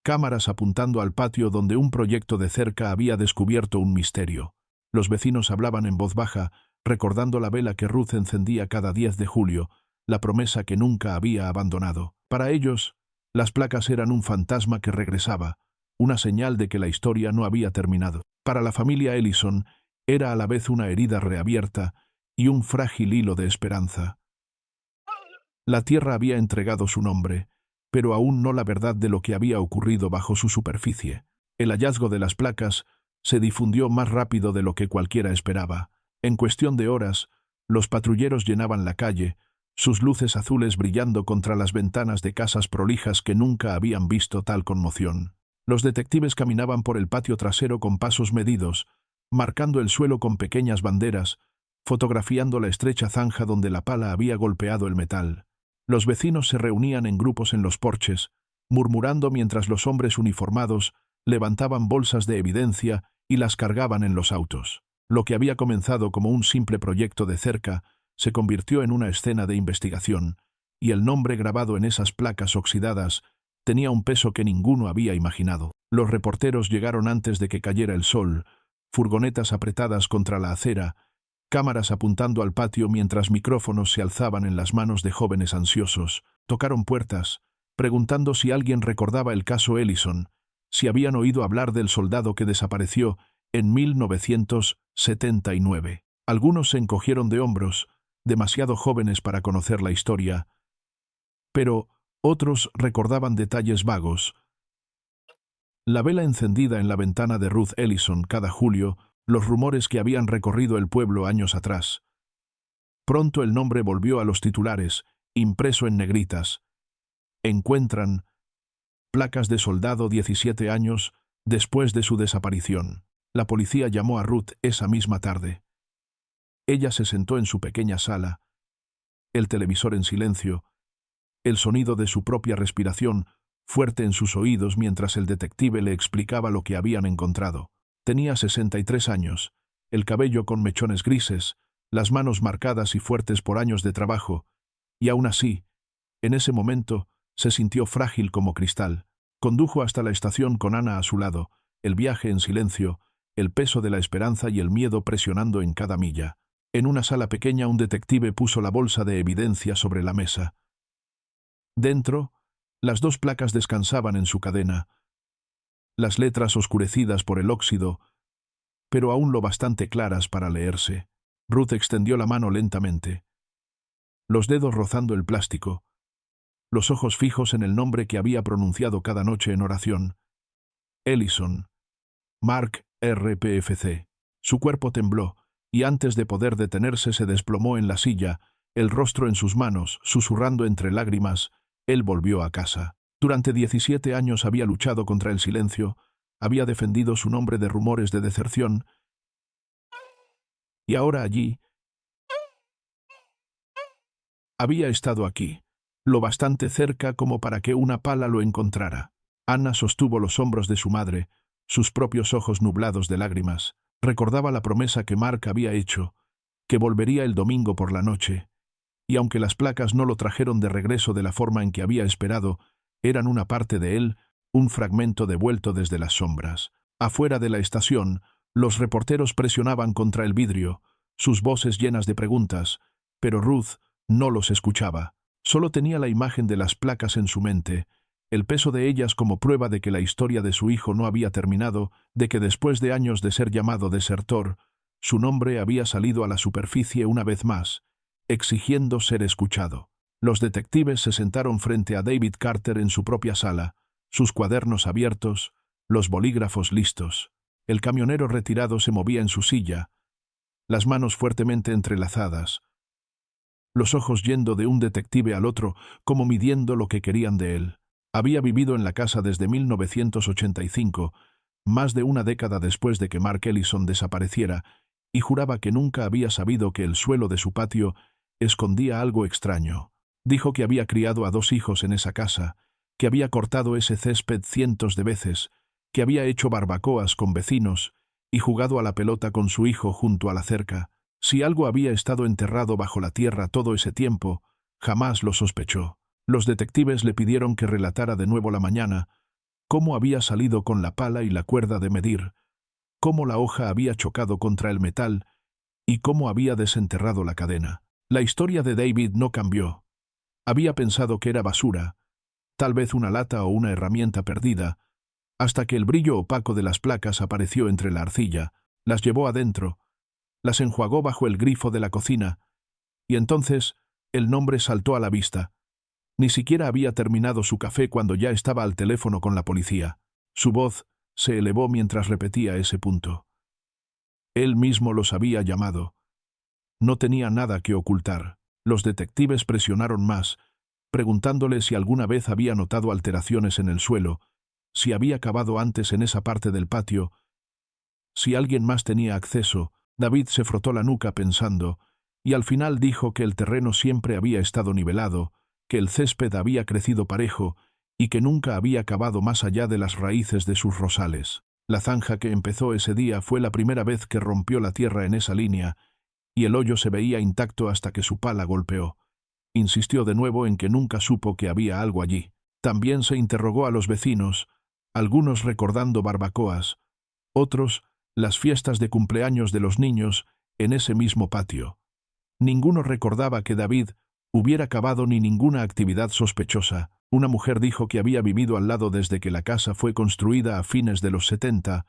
cámaras apuntando al patio donde un proyecto de cerca había descubierto un misterio. Los vecinos hablaban en voz baja, recordando la vela que Ruth encendía cada 10 de julio, la promesa que nunca había abandonado. Para ellos, las placas eran un fantasma que regresaba, una señal de que la historia no había terminado. Para la familia Ellison, era a la vez una herida reabierta y un frágil hilo de esperanza. La tierra había entregado su nombre, pero aún no la verdad de lo que había ocurrido bajo su superficie. El hallazgo de las placas se difundió más rápido de lo que cualquiera esperaba. En cuestión de horas, los patrulleros llenaban la calle, sus luces azules brillando contra las ventanas de casas prolijas que nunca habían visto tal conmoción. Los detectives caminaban por el patio trasero con pasos medidos, marcando el suelo con pequeñas banderas, fotografiando la estrecha zanja donde la pala había golpeado el metal. Los vecinos se reunían en grupos en los porches, murmurando mientras los hombres uniformados levantaban bolsas de evidencia y las cargaban en los autos. Lo que había comenzado como un simple proyecto de cerca se convirtió en una escena de investigación, y el nombre grabado en esas placas oxidadas tenía un peso que ninguno había imaginado. Los reporteros llegaron antes de que cayera el sol, furgonetas apretadas contra la acera, cámaras apuntando al patio mientras micrófonos se alzaban en las manos de jóvenes ansiosos. Tocaron puertas, preguntando si alguien recordaba el caso Ellison, si habían oído hablar del soldado que desapareció en 1979. Algunos se encogieron de hombros, demasiado jóvenes para conocer la historia, pero otros recordaban detalles vagos. La vela encendida en la ventana de Ruth Ellison cada julio, los rumores que habían recorrido el pueblo años atrás. Pronto el nombre volvió a los titulares, impreso en negritas. Encuentran placas de soldado 17 años después de su desaparición. La policía llamó a Ruth esa misma tarde. Ella se sentó en su pequeña sala, el televisor en silencio, el sonido de su propia respiración fuerte en sus oídos mientras el detective le explicaba lo que habían encontrado. Tenía 63 años, el cabello con mechones grises, las manos marcadas y fuertes por años de trabajo, y aún así, en ese momento, se sintió frágil como cristal. Condujo hasta la estación con Ana a su lado, el viaje en silencio, el peso de la esperanza y el miedo presionando en cada milla. En una sala pequeña un detective puso la bolsa de evidencia sobre la mesa. Dentro, las 2 placas descansaban en su cadena, las letras oscurecidas por el óxido, pero aún lo bastante claras para leerse. Ruth extendió la mano lentamente, los dedos rozando el plástico, los ojos fijos en el nombre que había pronunciado cada noche en oración. Ellison. Mark RPFC. Su cuerpo tembló, y antes de poder detenerse se desplomó en la silla, el rostro en sus manos, susurrando entre lágrimas. Él volvió a casa. Durante 17 años había luchado contra el silencio, había defendido su nombre de rumores de deserción, y ahora allí había estado aquí, lo bastante cerca como para que una pala lo encontrara. Ana sostuvo los hombros de su madre, sus propios ojos nublados de lágrimas. Recordaba la promesa que Mark había hecho, que volvería el domingo por la noche, y aunque las placas no lo trajeron de regreso de la forma en que había esperado, eran una parte de él, un fragmento devuelto desde las sombras. Afuera de la estación, los reporteros presionaban contra el vidrio, sus voces llenas de preguntas, pero Ruth no los escuchaba. Solo tenía la imagen de las placas en su mente, el peso de ellas como prueba de que la historia de su hijo no había terminado, de que después de años de ser llamado desertor, su nombre había salido a la superficie una vez más, exigiendo ser escuchado. Los detectives se sentaron frente a David Carter en su propia sala, sus cuadernos abiertos, los bolígrafos listos. El camionero retirado se movía en su silla, las manos fuertemente entrelazadas, los ojos yendo de un detective al otro como midiendo lo que querían de él. Había vivido en la casa desde 1985, más de una década después de que Mark Ellison desapareciera, y juraba que nunca había sabido que el suelo de su patio escondía algo extraño. Dijo que había criado a 2 hijos en esa casa, que había cortado ese césped cientos de veces, que había hecho barbacoas con vecinos y jugado a la pelota con su hijo junto a la cerca. Si algo había estado enterrado bajo la tierra todo ese tiempo, jamás lo sospechó. Los detectives le pidieron que relatara de nuevo la mañana, cómo había salido con la pala y la cuerda de medir, cómo la hoja había chocado contra el metal y cómo había desenterrado la cadena. La historia de David no cambió. Había pensado que era basura, tal vez una lata o una herramienta perdida, hasta que el brillo opaco de las placas apareció entre la arcilla, las llevó adentro, las enjuagó bajo el grifo de la cocina, y entonces el nombre saltó a la vista. Ni siquiera había terminado su café cuando ya estaba al teléfono con la policía. Su voz se elevó mientras repetía ese punto. Él mismo los había llamado. No tenía nada que ocultar. Los detectives presionaron más, preguntándole si alguna vez había notado alteraciones en el suelo, si había cavado antes en esa parte del patio, si alguien más tenía acceso. David se frotó la nuca pensando, y al final dijo que el terreno siempre había estado nivelado, que el césped había crecido parejo y que nunca había cavado más allá de las raíces de sus rosales. La zanja que empezó ese día fue la primera vez que rompió la tierra en esa línea, y el hoyo se veía intacto hasta que su pala golpeó. Insistió de nuevo en que nunca supo que había algo allí. También se interrogó a los vecinos, algunos recordando barbacoas, otros las fiestas de cumpleaños de los niños en ese mismo patio. Ninguno recordaba que David hubiera cavado ni ninguna actividad sospechosa. Una mujer dijo que había vivido al lado desde que la casa fue construida a fines de los 70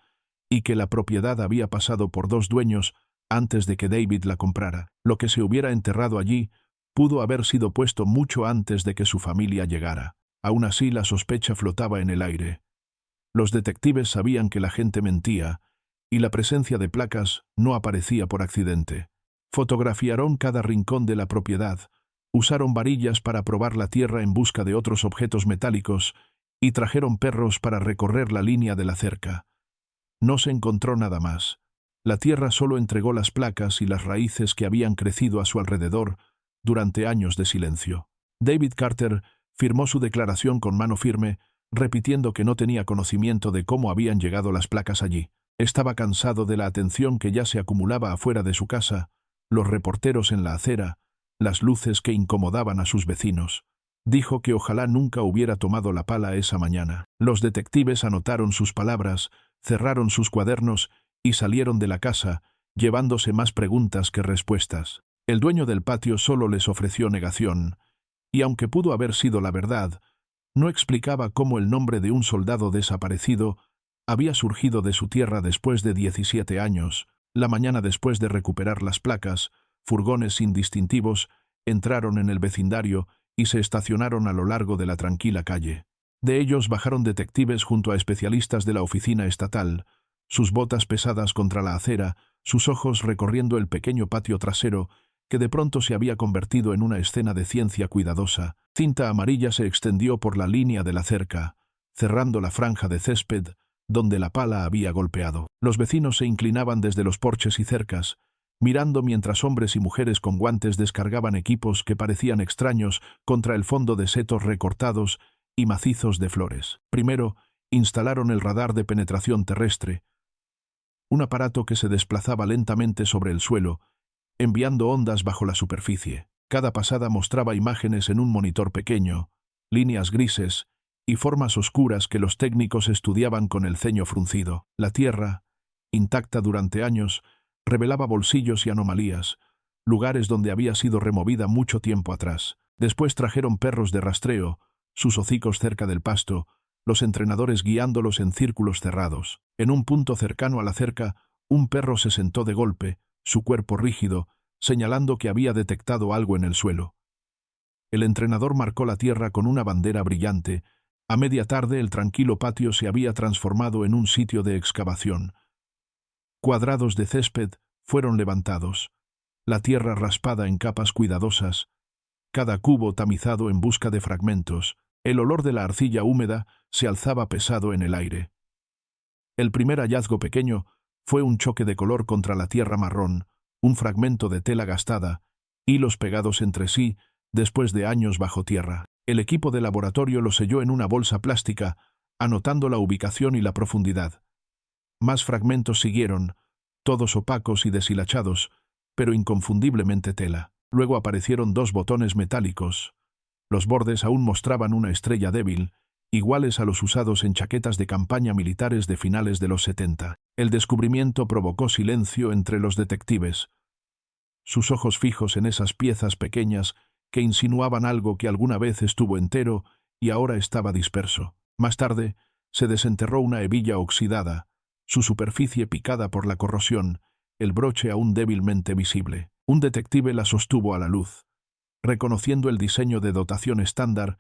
y que la propiedad había pasado por 2 dueños antes de que David la comprara. Lo que se hubiera enterrado allí pudo haber sido puesto mucho antes de que su familia llegara. Aún así, la sospecha flotaba en el aire. Los detectives sabían que la gente mentía, y la presencia de placas no aparecía por accidente. Fotografiaron cada rincón de la propiedad, usaron varillas para probar la tierra en busca de otros objetos metálicos y trajeron perros para recorrer la línea de la cerca. No se encontró nada más. La tierra solo entregó las placas y las raíces que habían crecido a su alrededor durante años de silencio. David Carter firmó su declaración con mano firme, repitiendo que no tenía conocimiento de cómo habían llegado las placas allí. Estaba cansado de la atención que ya se acumulaba afuera de su casa, los reporteros en la acera, las luces que incomodaban a sus vecinos. Dijo que ojalá nunca hubiera tomado la pala esa mañana. Los detectives anotaron sus palabras, cerraron sus cuadernos y salieron de la casa, llevándose más preguntas que respuestas. El dueño del patio solo les ofreció negación, y aunque pudo haber sido la verdad, no explicaba cómo el nombre de un soldado desaparecido había surgido de su tierra después de 17 años. La mañana después de recuperar las placas, furgones sin distintivos entraron en el vecindario y se estacionaron a lo largo de la tranquila calle. De ellos bajaron detectives junto a especialistas de la oficina estatal, sus botas pesadas contra la acera, sus ojos recorriendo el pequeño patio trasero, que de pronto se había convertido en una escena de ciencia cuidadosa. Cinta amarilla se extendió por la línea de la cerca, cerrando la franja de césped donde la pala había golpeado. Los vecinos se inclinaban desde los porches y cercas, mirando mientras hombres y mujeres con guantes descargaban equipos que parecían extraños contra el fondo de setos recortados y macizos de flores. Primero, instalaron el radar de penetración terrestre, un aparato que se desplazaba lentamente sobre el suelo, enviando ondas bajo la superficie. Cada pasada mostraba imágenes en un monitor pequeño, líneas grises y formas oscuras que los técnicos estudiaban con el ceño fruncido. La Tierra, intacta durante años, revelaba bolsillos y anomalías, lugares donde había sido removida mucho tiempo atrás. Después trajeron perros de rastreo, sus hocicos cerca del pasto, los entrenadores guiándolos en círculos cerrados. En un punto cercano a la cerca, un perro se sentó de golpe, su cuerpo rígido, señalando que había detectado algo en el suelo. El entrenador marcó la tierra con una bandera brillante. A media tarde el tranquilo patio se había transformado en un sitio de excavación. Cuadrados de césped fueron levantados, la tierra raspada en capas cuidadosas, cada cubo tamizado en busca de fragmentos. El olor de la arcilla húmeda se alzaba pesado en el aire. El primer hallazgo pequeño fue un choque de color contra la tierra marrón, un fragmento de tela gastada, hilos pegados entre sí, después de años bajo tierra. El equipo de laboratorio lo selló en una bolsa plástica, anotando la ubicación y la profundidad. Más fragmentos siguieron, todos opacos y deshilachados, pero inconfundiblemente tela. Luego aparecieron 2 botones metálicos. Los bordes aún mostraban una estrella débil, iguales a los usados en chaquetas de campaña militares de finales de los 70. El descubrimiento provocó silencio entre los detectives, sus ojos fijos en esas piezas pequeñas que insinuaban algo que alguna vez estuvo entero y ahora estaba disperso. Más tarde, se desenterró una hebilla oxidada, su superficie picada por la corrosión, el broche aún débilmente visible. Un detective la sostuvo a la luz, reconociendo el diseño de dotación estándar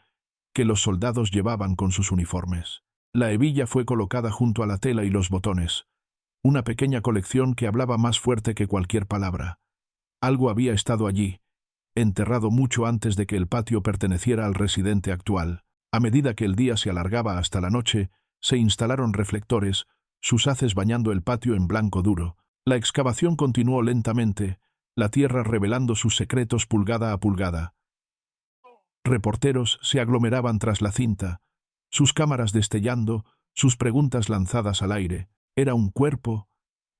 que los soldados llevaban con sus uniformes. La hebilla fue colocada junto a la tela y los botones, una pequeña colección que hablaba más fuerte que cualquier palabra. Algo había estado allí, enterrado mucho antes de que el patio perteneciera al residente actual. A medida que el día se alargaba hasta la noche, se instalaron reflectores, sus haces bañando el patio en blanco duro. La excavación continuó lentamente, la tierra revelando sus secretos pulgada a pulgada. Reporteros se aglomeraban tras la cinta, sus cámaras destellando, sus preguntas lanzadas al aire. ¿Era un cuerpo?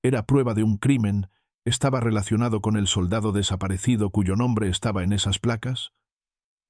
¿Era prueba de un crimen? ¿Estaba relacionado con el soldado desaparecido cuyo nombre estaba en esas placas?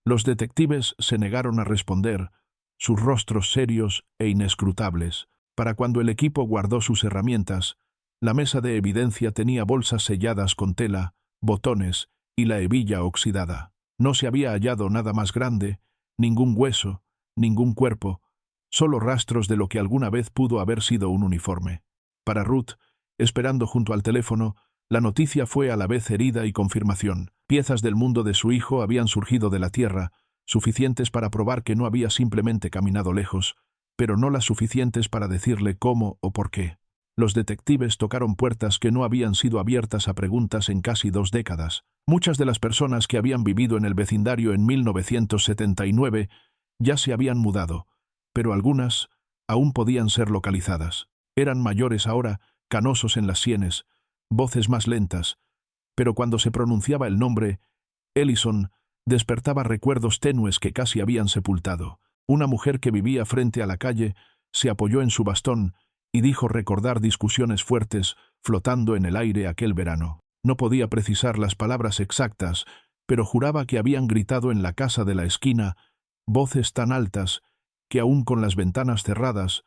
Los detectives se negaron a responder, sus rostros serios e inescrutables. Para cuando el equipo guardó sus herramientas, la mesa de evidencia tenía bolsas selladas con tela, botones y la hebilla oxidada. No se había hallado nada más grande, ningún hueso, ningún cuerpo, solo rastros de lo que alguna vez pudo haber sido un uniforme. Para Ruth, esperando junto al teléfono, la noticia fue a la vez herida y confirmación. Piezas del mundo de su hijo habían surgido de la tierra, suficientes para probar que no había simplemente caminado lejos, pero no las suficientes para decirle cómo o por qué. Los detectives tocaron puertas que no habían sido abiertas a preguntas en casi 2 décadas. Muchas de las personas que habían vivido en el vecindario en 1979 ya se habían mudado, pero algunas aún podían ser localizadas. Eran mayores ahora, canosos en las sienes, voces más lentas, pero cuando se pronunciaba el nombre, Ellison despertaba recuerdos tenues que casi habían sepultado. Una mujer que vivía frente a la calle se apoyó en su bastón y dijo recordar discusiones fuertes flotando en el aire aquel verano. No podía precisar las palabras exactas, pero juraba que habían gritado en la casa de la esquina voces tan altas que aún con las ventanas cerradas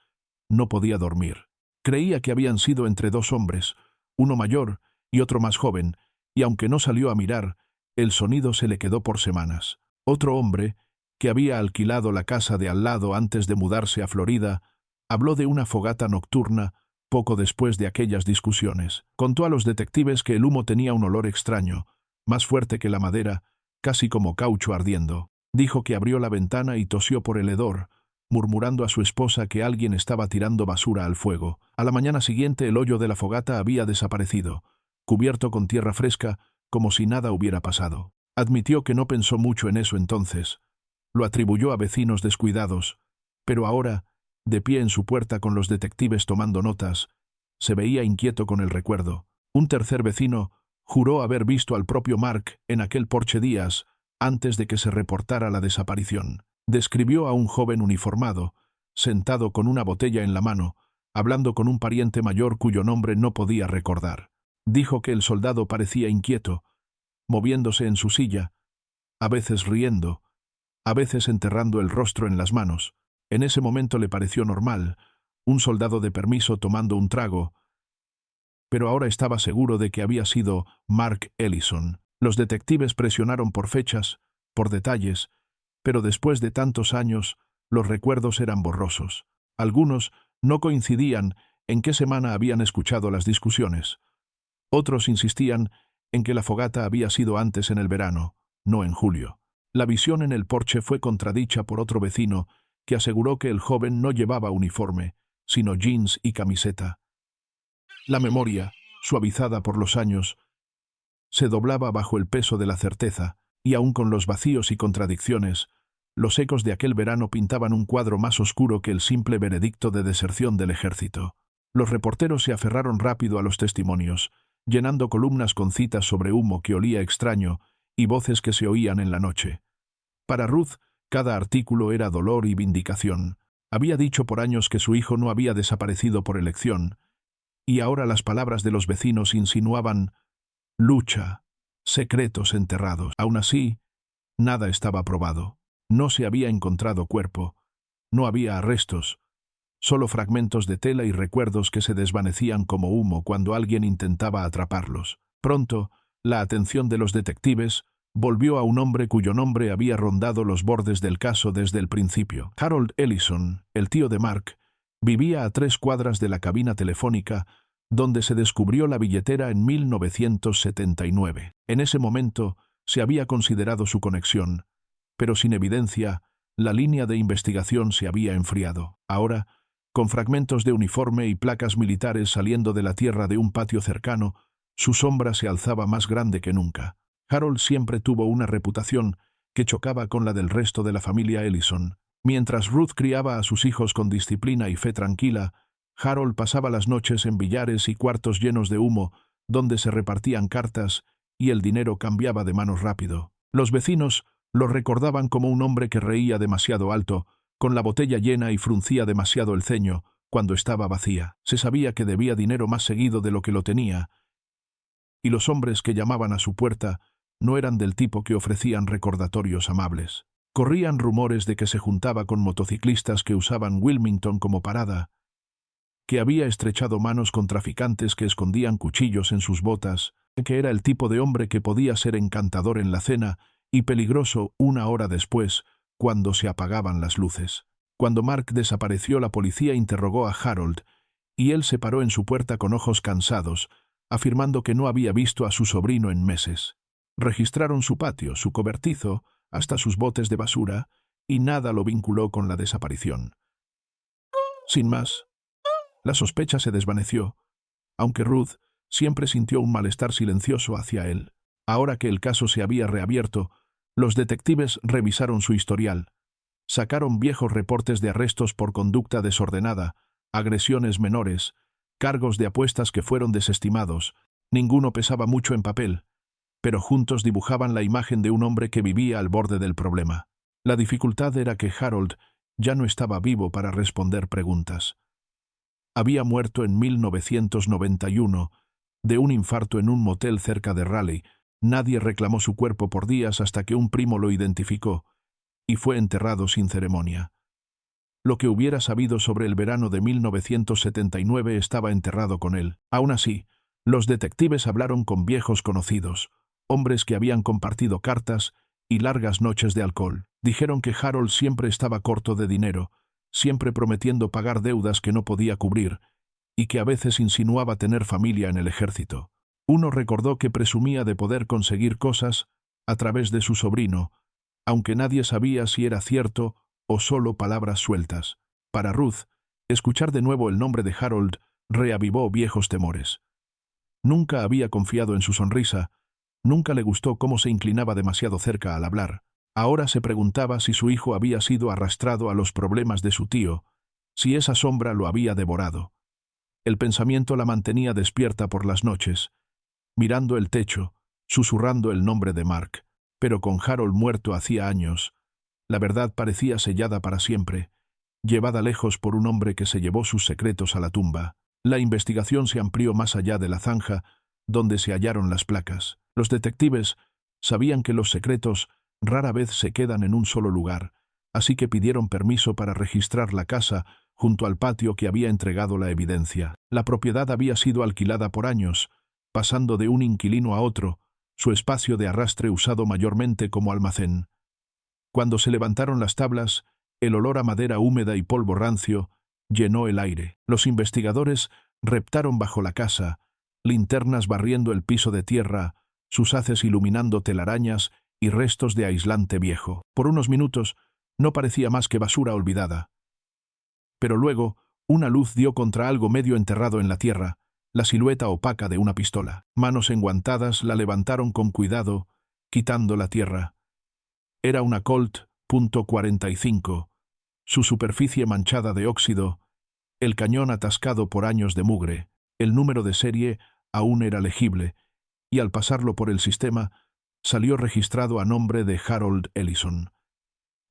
no podía dormir. Creía que habían sido entre 2 hombres, uno mayor y otro más joven, y aunque no salió a mirar, el sonido se le quedó por semanas. Otro hombre, que había alquilado la casa de al lado antes de mudarse a Florida, habló de una fogata nocturna poco después de aquellas discusiones. Contó a los detectives que el humo tenía un olor extraño, más fuerte que la madera, casi como caucho ardiendo. Dijo que abrió la ventana y tosió por el hedor, murmurando a su esposa que alguien estaba tirando basura al fuego. A la mañana siguiente el hoyo de la fogata había desaparecido, cubierto con tierra fresca, como si nada hubiera pasado. Admitió que no pensó mucho en eso entonces. Lo atribuyó a vecinos descuidados, pero ahora, de pie en su puerta con los detectives tomando notas, se veía inquieto con el recuerdo. Un tercer vecino juró haber visto al propio Mark en aquel porche días antes de que se reportara la desaparición. Describió a un joven uniformado, sentado con una botella en la mano, hablando con un pariente mayor cuyo nombre no podía recordar. Dijo que el soldado parecía inquieto, moviéndose en su silla, a veces riendo, a veces enterrando el rostro en las manos. En ese momento le pareció normal, un soldado de permiso tomando un trago, pero ahora estaba seguro de que había sido Mark Ellison. Los detectives presionaron por fechas, por detalles, pero después de tantos años, los recuerdos eran borrosos. Algunos no coincidían en qué semana habían escuchado las discusiones. Otros insistían en que la fogata había sido antes en el verano, no en julio. La visión en el porche fue contradicha por otro vecino que aseguró que el joven no llevaba uniforme, sino jeans y camiseta. La memoria, suavizada por los años, se doblaba bajo el peso de la certeza, y aun con los vacíos y contradicciones, los ecos de aquel verano pintaban un cuadro más oscuro que el simple veredicto de deserción del ejército. Los reporteros se aferraron rápido a los testimonios, llenando columnas con citas sobre humo que olía extraño y voces que se oían en la noche. Para Ruth, cada artículo era dolor y vindicación. Había dicho por años que su hijo no había desaparecido por elección, y ahora las palabras de los vecinos insinuaban lucha, secretos enterrados. Aún así, nada estaba probado. No se había encontrado cuerpo, no había arrestos, solo fragmentos de tela y recuerdos que se desvanecían como humo cuando alguien intentaba atraparlos. Pronto, la atención de los detectives volvió a un hombre cuyo nombre había rondado los bordes del caso desde el principio. Harold Ellison, el tío de Mark, vivía a 3 cuadras de la cabina telefónica donde se descubrió la billetera en 1979. En ese momento se había considerado su conexión, pero sin evidencia, la línea de investigación se había enfriado. Ahora, con fragmentos de uniforme y placas militares saliendo de la tierra de un patio cercano, su sombra se alzaba más grande que nunca. Harold siempre tuvo una reputación que chocaba con la del resto de la familia Ellison. Mientras Ruth criaba a sus hijos con disciplina y fe tranquila, Harold pasaba las noches en billares y cuartos llenos de humo, donde se repartían cartas y el dinero cambiaba de manos rápido. Los vecinos lo recordaban como un hombre que reía demasiado alto, con la botella llena y fruncía demasiado el ceño cuando estaba vacía. Se sabía que debía dinero más seguido de lo que lo tenía, y los hombres que llamaban a su puerta no eran del tipo que ofrecían recordatorios amables. Corrían rumores de que se juntaba con motociclistas que usaban Wilmington como parada, que había estrechado manos con traficantes que escondían cuchillos en sus botas, que era el tipo de hombre que podía ser encantador en la cena y peligroso una hora después, cuando se apagaban las luces. Cuando Mark desapareció, la policía interrogó a Harold, y él se paró en su puerta con ojos cansados, afirmando que no había visto a su sobrino en meses. Registraron su patio, su cobertizo, hasta sus botes de basura, y nada lo vinculó con la desaparición. Sin más, la sospecha se desvaneció, aunque Ruth siempre sintió un malestar silencioso hacia él. Ahora que el caso se había reabierto, los detectives revisaron su historial. Sacaron viejos reportes de arrestos por conducta desordenada, agresiones menores, cargos de apuestas que fueron desestimados. Ninguno pesaba mucho en papel, pero juntos dibujaban la imagen de un hombre que vivía al borde del problema. La dificultad era que Harold ya no estaba vivo para responder preguntas. Había muerto en 1991, de un infarto en un motel cerca de Raleigh. Nadie reclamó su cuerpo por días hasta que un primo lo identificó, y fue enterrado sin ceremonia. Lo que hubiera sabido sobre el verano de 1979 estaba enterrado con él. Aún así, los detectives hablaron con viejos conocidos, hombres que habían compartido cartas y largas noches de alcohol. Dijeron que Harold siempre estaba corto de dinero, siempre prometiendo pagar deudas que no podía cubrir, y que a veces insinuaba tener familia en el ejército. Uno recordó que presumía de poder conseguir cosas a través de su sobrino, aunque nadie sabía si era cierto o solo palabras sueltas. Para Ruth, escuchar de nuevo el nombre de Harold reavivó viejos temores. Nunca había confiado en su sonrisa, nunca le gustó cómo se inclinaba demasiado cerca al hablar. Ahora se preguntaba si su hijo había sido arrastrado a los problemas de su tío, si esa sombra lo había devorado. El pensamiento la mantenía despierta por las noches, mirando el techo, susurrando el nombre de Mark. Pero con Harold muerto hacía años, la verdad parecía sellada para siempre, llevada lejos por un hombre que se llevó sus secretos a la tumba. La investigación se amplió más allá de la zanja, donde se hallaron las placas. Los detectives sabían que los secretos rara vez se quedan en un solo lugar, así que pidieron permiso para registrar la casa junto al patio que había entregado la evidencia. La propiedad había sido alquilada por años, pasando de un inquilino a otro, su espacio de arrastre usado mayormente como almacén. Cuando se levantaron las tablas, el olor a madera húmeda y polvo rancio llenó el aire. Los investigadores reptaron bajo la casa, linternas barriendo el piso de tierra, sus haces iluminando telarañas y restos de aislante viejo. Por unos minutos no parecía más que basura olvidada. Pero luego, una luz dio contra algo medio enterrado en la tierra, la silueta opaca de una pistola. Manos enguantadas la levantaron con cuidado, quitando la tierra. Era una Colt .45, su superficie manchada de óxido El cañón atascado por años de mugre, el número de serie aún era legible, y al pasarlo por el sistema, salió registrado a nombre de Harold Ellison.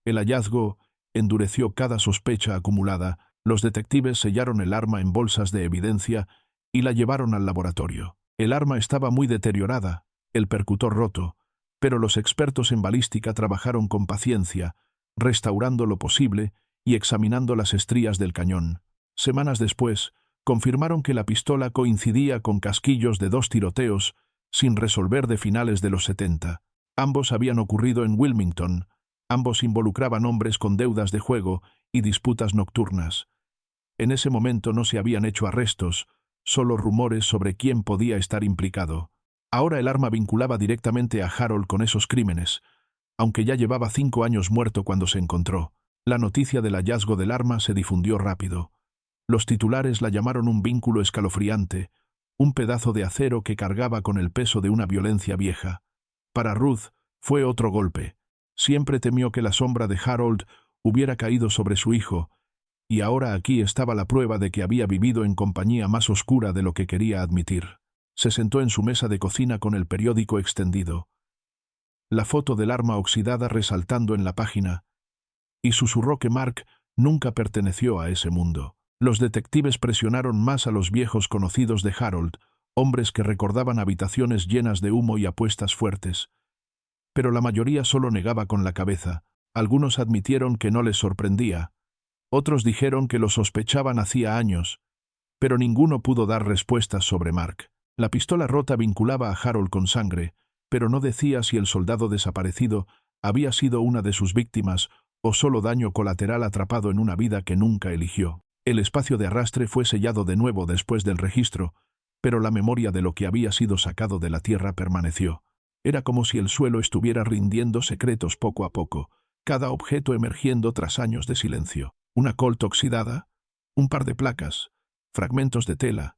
El hallazgo endureció cada sospecha acumulada. Los detectives sellaron el arma en bolsas de evidencia y la llevaron al laboratorio. El arma estaba muy deteriorada, el percutor roto, pero los expertos en balística trabajaron con paciencia, restaurando lo posible y examinando las estrías del cañón. Semanas después, confirmaron que la pistola coincidía con casquillos de 2 tiroteos sin resolver de finales de los 70. Ambos habían ocurrido en Wilmington. Ambos involucraban hombres con deudas de juego y disputas nocturnas. En ese momento no se habían hecho arrestos, solo rumores sobre quién podía estar implicado. Ahora el arma vinculaba directamente a Harold con esos crímenes, aunque ya llevaba 5 años muerto cuando se encontró. La noticia del hallazgo del arma se difundió rápido. Los titulares la llamaron un vínculo escalofriante, un pedazo de acero que cargaba con el peso de una violencia vieja. Para Ruth fue otro golpe. Siempre temió que la sombra de Harold hubiera caído sobre su hijo, y ahora aquí estaba la prueba de que había vivido en compañía más oscura de lo que quería admitir. Se sentó en su mesa de cocina con el periódico extendido, la foto del arma oxidada resaltando en la página, y susurró que Mark nunca perteneció a ese mundo. Los detectives presionaron más a los viejos conocidos de Harold, hombres que recordaban habitaciones llenas de humo y apuestas fuertes. Pero la mayoría solo negaba con la cabeza. Algunos admitieron que no les sorprendía. Otros dijeron que lo sospechaban hacía años, pero ninguno pudo dar respuestas sobre Mark. La pistola rota vinculaba a Harold con sangre, pero no decía si el soldado desaparecido había sido una de sus víctimas o solo daño colateral atrapado en una vida que nunca eligió. El espacio de arrastre fue sellado de nuevo después del registro, pero la memoria de lo que había sido sacado de la tierra permaneció. Era como si el suelo estuviera rindiendo secretos poco a poco, cada objeto emergiendo tras años de silencio. Una Colt oxidada, un par de placas, fragmentos de tela,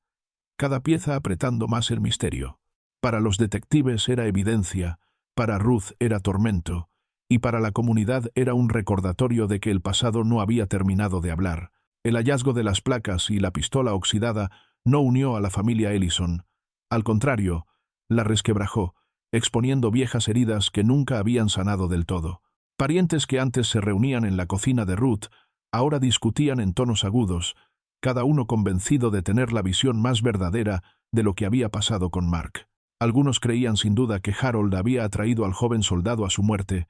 cada pieza apretando más el misterio. Para los detectives era evidencia, para Ruth era tormento, y para la comunidad era un recordatorio de que el pasado no había terminado de hablar. El hallazgo de las placas y la pistola oxidada no unió a la familia Ellison. Al contrario, la resquebrajó, exponiendo viejas heridas que nunca habían sanado del todo. Parientes que antes se reunían en la cocina de Ruth, ahora discutían en tonos agudos, cada uno convencido de tener la visión más verdadera de lo que había pasado con Mark. Algunos creían sin duda que Harold había atraído al joven soldado a su muerte,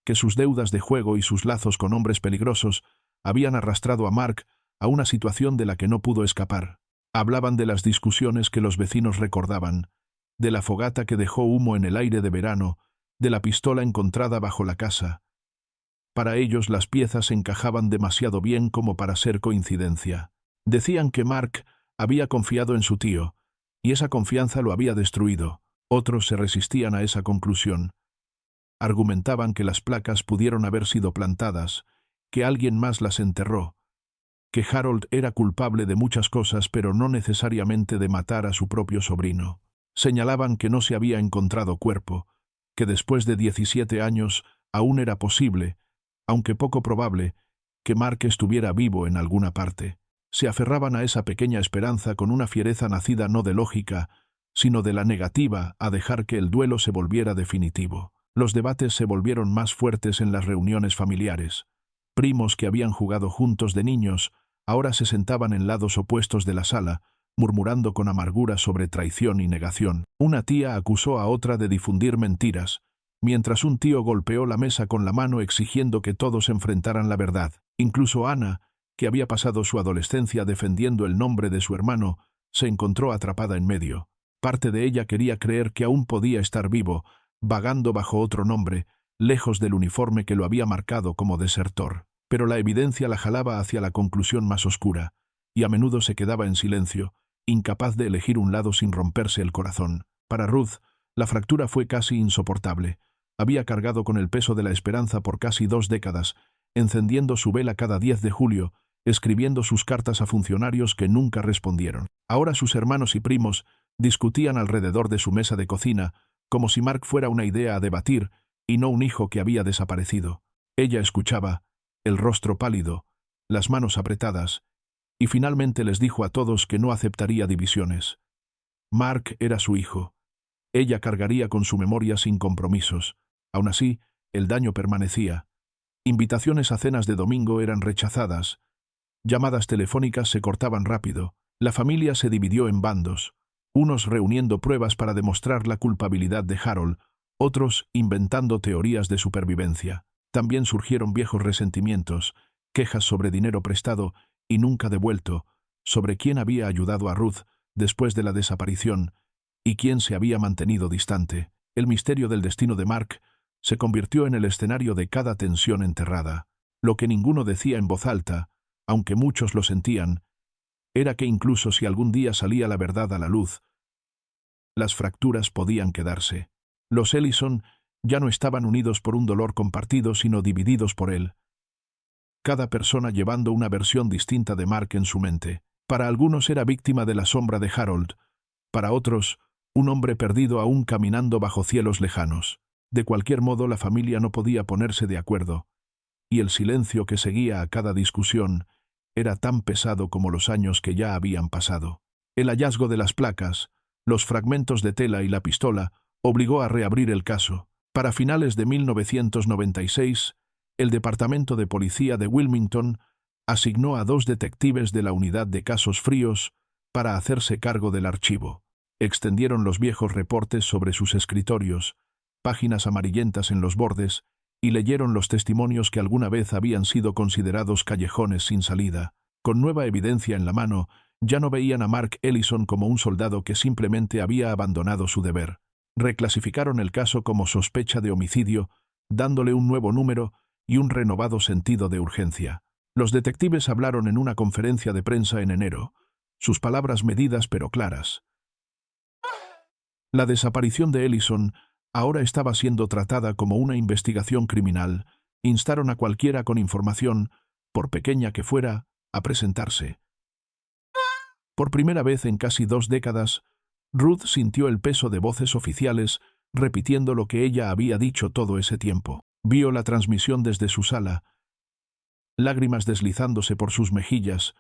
que sus deudas de juego y sus lazos con hombres peligrosos habían arrastrado a Mark a una situación de la que no pudo escapar. Hablaban de las discusiones que los vecinos recordaban, de la fogata que dejó humo en el aire de verano, de la pistola encontrada bajo la casa. Para ellos las piezas encajaban demasiado bien como para ser coincidencia. Decían que Mark había confiado en su tío, y esa confianza lo había destruido. Otros se resistían a esa conclusión. Argumentaban que las placas pudieron haber sido plantadas, que alguien más las enterró, que Harold era culpable de muchas cosas pero no necesariamente de matar a su propio sobrino. Señalaban que no se había encontrado cuerpo, que después de 17 años aún era posible, aunque poco probable, que Mark estuviera vivo en alguna parte. Se aferraban a esa pequeña esperanza con una fiereza nacida no de lógica, sino de la negativa a dejar que el duelo se volviera definitivo. Los debates se volvieron más fuertes en las reuniones familiares. Primos que habían jugado juntos de niños ahora se sentaban en lados opuestos de la sala, murmurando con amargura sobre traición y negación. Una tía acusó a otra de difundir mentiras, mientras un tío golpeó la mesa con la mano exigiendo que todos enfrentaran la verdad. Incluso Ana, que había pasado su adolescencia defendiendo el nombre de su hermano, se encontró atrapada en medio. Parte de ella quería creer que aún podía estar vivo, vagando bajo otro nombre, lejos del uniforme que lo había marcado como desertor. Pero la evidencia la jalaba hacia la conclusión más oscura, y a menudo se quedaba en silencio, incapaz de elegir un lado sin romperse el corazón. Para Ruth, la fractura fue casi insoportable. Había cargado con el peso de la esperanza por casi 2 décadas, encendiendo su vela cada 10 de julio, escribiendo sus cartas a funcionarios que nunca respondieron. Ahora sus hermanos y primos discutían alrededor de su mesa de cocina, como si Mark fuera una idea a debatir y no un hijo que había desaparecido. Ella escuchaba, el rostro pálido, las manos apretadas, y finalmente les dijo a todos que no aceptaría divisiones. Mark era su hijo. Ella cargaría con su memoria sin compromisos. Aún así, el daño permanecía. Invitaciones a cenas de domingo eran rechazadas. Llamadas telefónicas se cortaban rápido. La familia se dividió en bandos, unos reuniendo pruebas para demostrar la culpabilidad de Harold, otros inventando teorías de supervivencia. También surgieron viejos resentimientos, quejas sobre dinero prestado y nunca devuelto, sobre quién había ayudado a Ruth después de la desaparición y quién se había mantenido distante. El misterio del destino de Mark se convirtió en el escenario de cada tensión enterrada. Lo que ninguno decía en voz alta, aunque muchos lo sentían, era que incluso si algún día salía la verdad a la luz, las fracturas podían quedarse. Los Ellison ya no estaban unidos por un dolor compartido, sino divididos por él. Cada persona llevando una versión distinta de Mark en su mente. Para algunos era víctima de la sombra de Harold, para otros, un hombre perdido aún caminando bajo cielos lejanos. De cualquier modo, la familia no podía ponerse de acuerdo, y el silencio que seguía a cada discusión era tan pesado como los años que ya habían pasado. El hallazgo de las placas, los fragmentos de tela y la pistola obligó a reabrir el caso. Para finales de 1996, el Departamento de Policía de Wilmington asignó a 2 detectives de la Unidad de Casos Fríos para hacerse cargo del archivo. Extendieron los viejos reportes sobre sus escritorios, páginas amarillentas en los bordes, y leyeron los testimonios que alguna vez habían sido considerados callejones sin salida. Con nueva evidencia en la mano, ya no veían a Mark Ellison como un soldado que simplemente había abandonado su deber. Reclasificaron el caso como sospecha de homicidio, dándole un nuevo número y un renovado sentido de urgencia. Los detectives hablaron en una conferencia de prensa en enero, sus palabras medidas pero claras. La desaparición de Ellison ahora estaba siendo tratada como una investigación criminal. Instaron a cualquiera con información, por pequeña que fuera, a presentarse. Por primera vez en casi 2 décadas, Ruth sintió el peso de voces oficiales repitiendo lo que ella había dicho todo ese tiempo. Vio la transmisión desde su sala, lágrimas deslizándose por sus mejillas,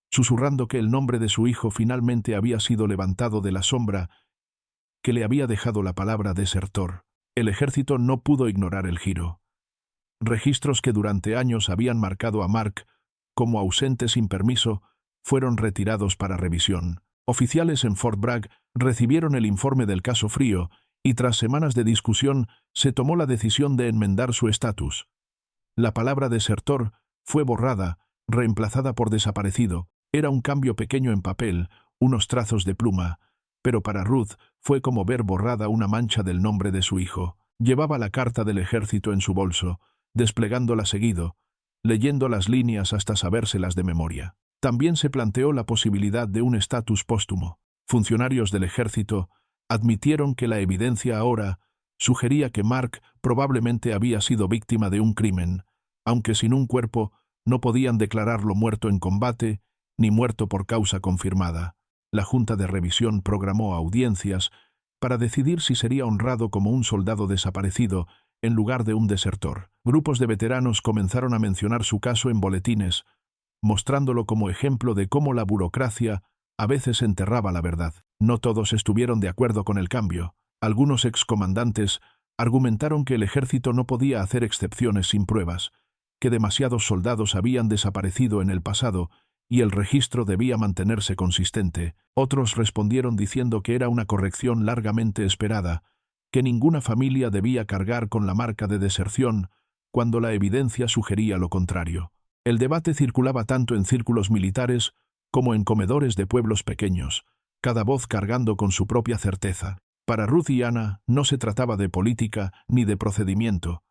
susurrando que el nombre de su hijo finalmente había sido levantado de la sombra que le había dejado la palabra desertor. El ejército no pudo ignorar el giro. Registros que durante años habían marcado a Mark como ausente sin permiso fueron retirados para revisión. Oficiales en Fort Bragg recibieron el informe del caso frío y tras semanas de discusión se tomó la decisión de enmendar su estatus. La palabra desertor fue borrada, reemplazada por desaparecido. Era un cambio pequeño en papel, unos trazos de pluma, pero para Ruth fue como ver borrada una mancha del nombre de su hijo. Llevaba la carta del ejército en su bolso, desplegándola seguido, leyendo las líneas hasta sabérselas de memoria. También se planteó la posibilidad de un estatus póstumo. Funcionarios del ejército admitieron que la evidencia ahora sugería que Mark probablemente había sido víctima de un crimen, aunque sin un cuerpo no podían declararlo muerto en combate ni muerto por causa confirmada. La Junta de Revisión programó audiencias para decidir si sería honrado como un soldado desaparecido en lugar de un desertor. Grupos de veteranos comenzaron a mencionar su caso en boletines, mostrándolo como ejemplo de cómo la burocracia a veces enterraba la verdad. No todos estuvieron de acuerdo con el cambio. Algunos excomandantes argumentaron que el ejército no podía hacer excepciones sin pruebas, que demasiados soldados habían desaparecido en el pasado y el registro debía mantenerse consistente. Otros respondieron diciendo que era una corrección largamente esperada, que ninguna familia debía cargar con la marca de deserción cuando la evidencia sugería lo contrario. El debate circulaba tanto en círculos militares como en comedores de pueblos pequeños, cada voz cargando con su propia certeza. Para Ruth y Anna no se trataba de política ni de procedimiento,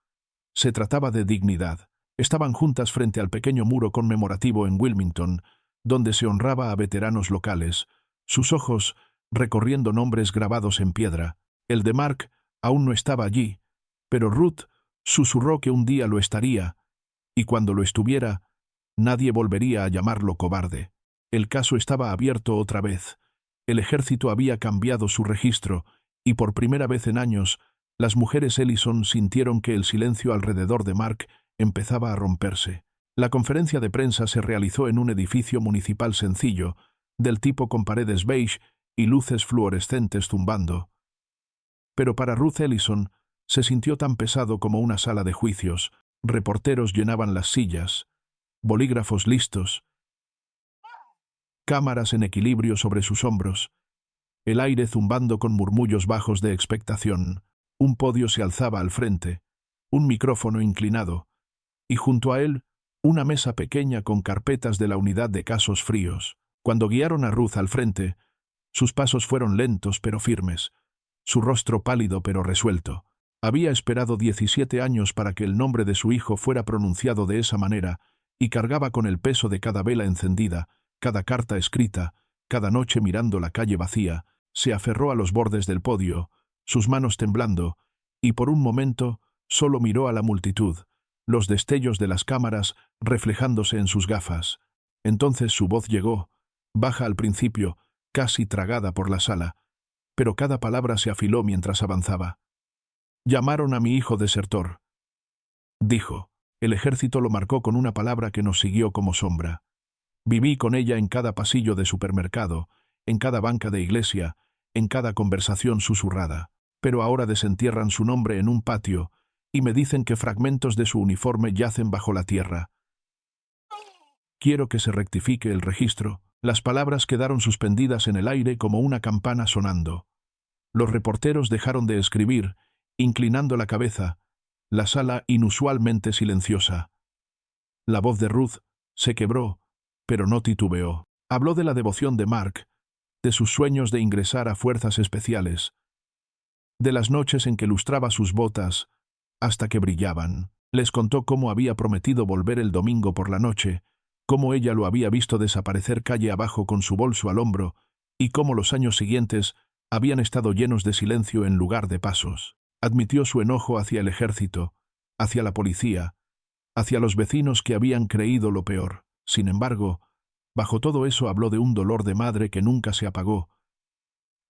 se trataba de dignidad. Estaban juntas frente al pequeño muro conmemorativo en Wilmington, donde se honraba a veteranos locales, sus ojos recorriendo nombres grabados en piedra. El de Mark aún no estaba allí, pero Ruth susurró que un día lo estaría, y cuando lo estuviera, nadie volvería a llamarlo cobarde. El caso estaba abierto otra vez. El ejército había cambiado su registro, y por primera vez en años, las mujeres Ellison sintieron que el silencio alrededor de Mark empezaba a romperse. La conferencia de prensa se realizó en un edificio municipal sencillo, del tipo con paredes beige y luces fluorescentes zumbando. Pero para Ruth Ellison se sintió tan pesado como una sala de juicios. Reporteros llenaban las sillas, bolígrafos listos, cámaras en equilibrio sobre sus hombros, el aire zumbando con murmullos bajos de expectación. Un podio se alzaba al frente, un micrófono inclinado, y junto a él, una mesa pequeña con carpetas de la unidad de casos fríos. Cuando guiaron a Ruth al frente, sus pasos fueron lentos pero firmes, su rostro pálido pero resuelto. Había esperado 17 años para que el nombre de su hijo fuera pronunciado de esa manera, y cargaba con el peso de cada vela encendida, cada carta escrita, cada noche mirando la calle vacía. Se aferró a los bordes del podio, sus manos temblando, y por un momento solo miró a la multitud, los destellos de las cámaras reflejándose en sus gafas. Entonces su voz llegó, baja al principio, casi tragada por la sala, pero cada palabra se afiló mientras avanzaba. «Llamaron a mi hijo desertor», dijo. El ejército lo marcó con una palabra que nos siguió como sombra. Viví con ella en cada pasillo de supermercado, en cada banca de iglesia, en cada conversación susurrada. Pero ahora desentierran su nombre en un patio y me dicen que fragmentos de su uniforme yacen bajo la tierra. Quiero que se rectifique el registro. Las palabras quedaron suspendidas en el aire como una campana sonando. Los reporteros dejaron de escribir, inclinando la cabeza, la sala inusualmente silenciosa. La voz de Ruth se quebró, pero no titubeó. Habló de la devoción de Mark, de sus sueños de ingresar a fuerzas especiales, de las noches en que lustraba sus botas hasta que brillaban. Les contó cómo había prometido volver el domingo por la noche, cómo ella lo había visto desaparecer calle abajo con su bolso al hombro, y cómo los años siguientes habían estado llenos de silencio en lugar de pasos. Admitió su enojo hacia el ejército, hacia la policía, hacia los vecinos que habían creído lo peor. Sin embargo, bajo todo eso habló de un dolor de madre que nunca se apagó,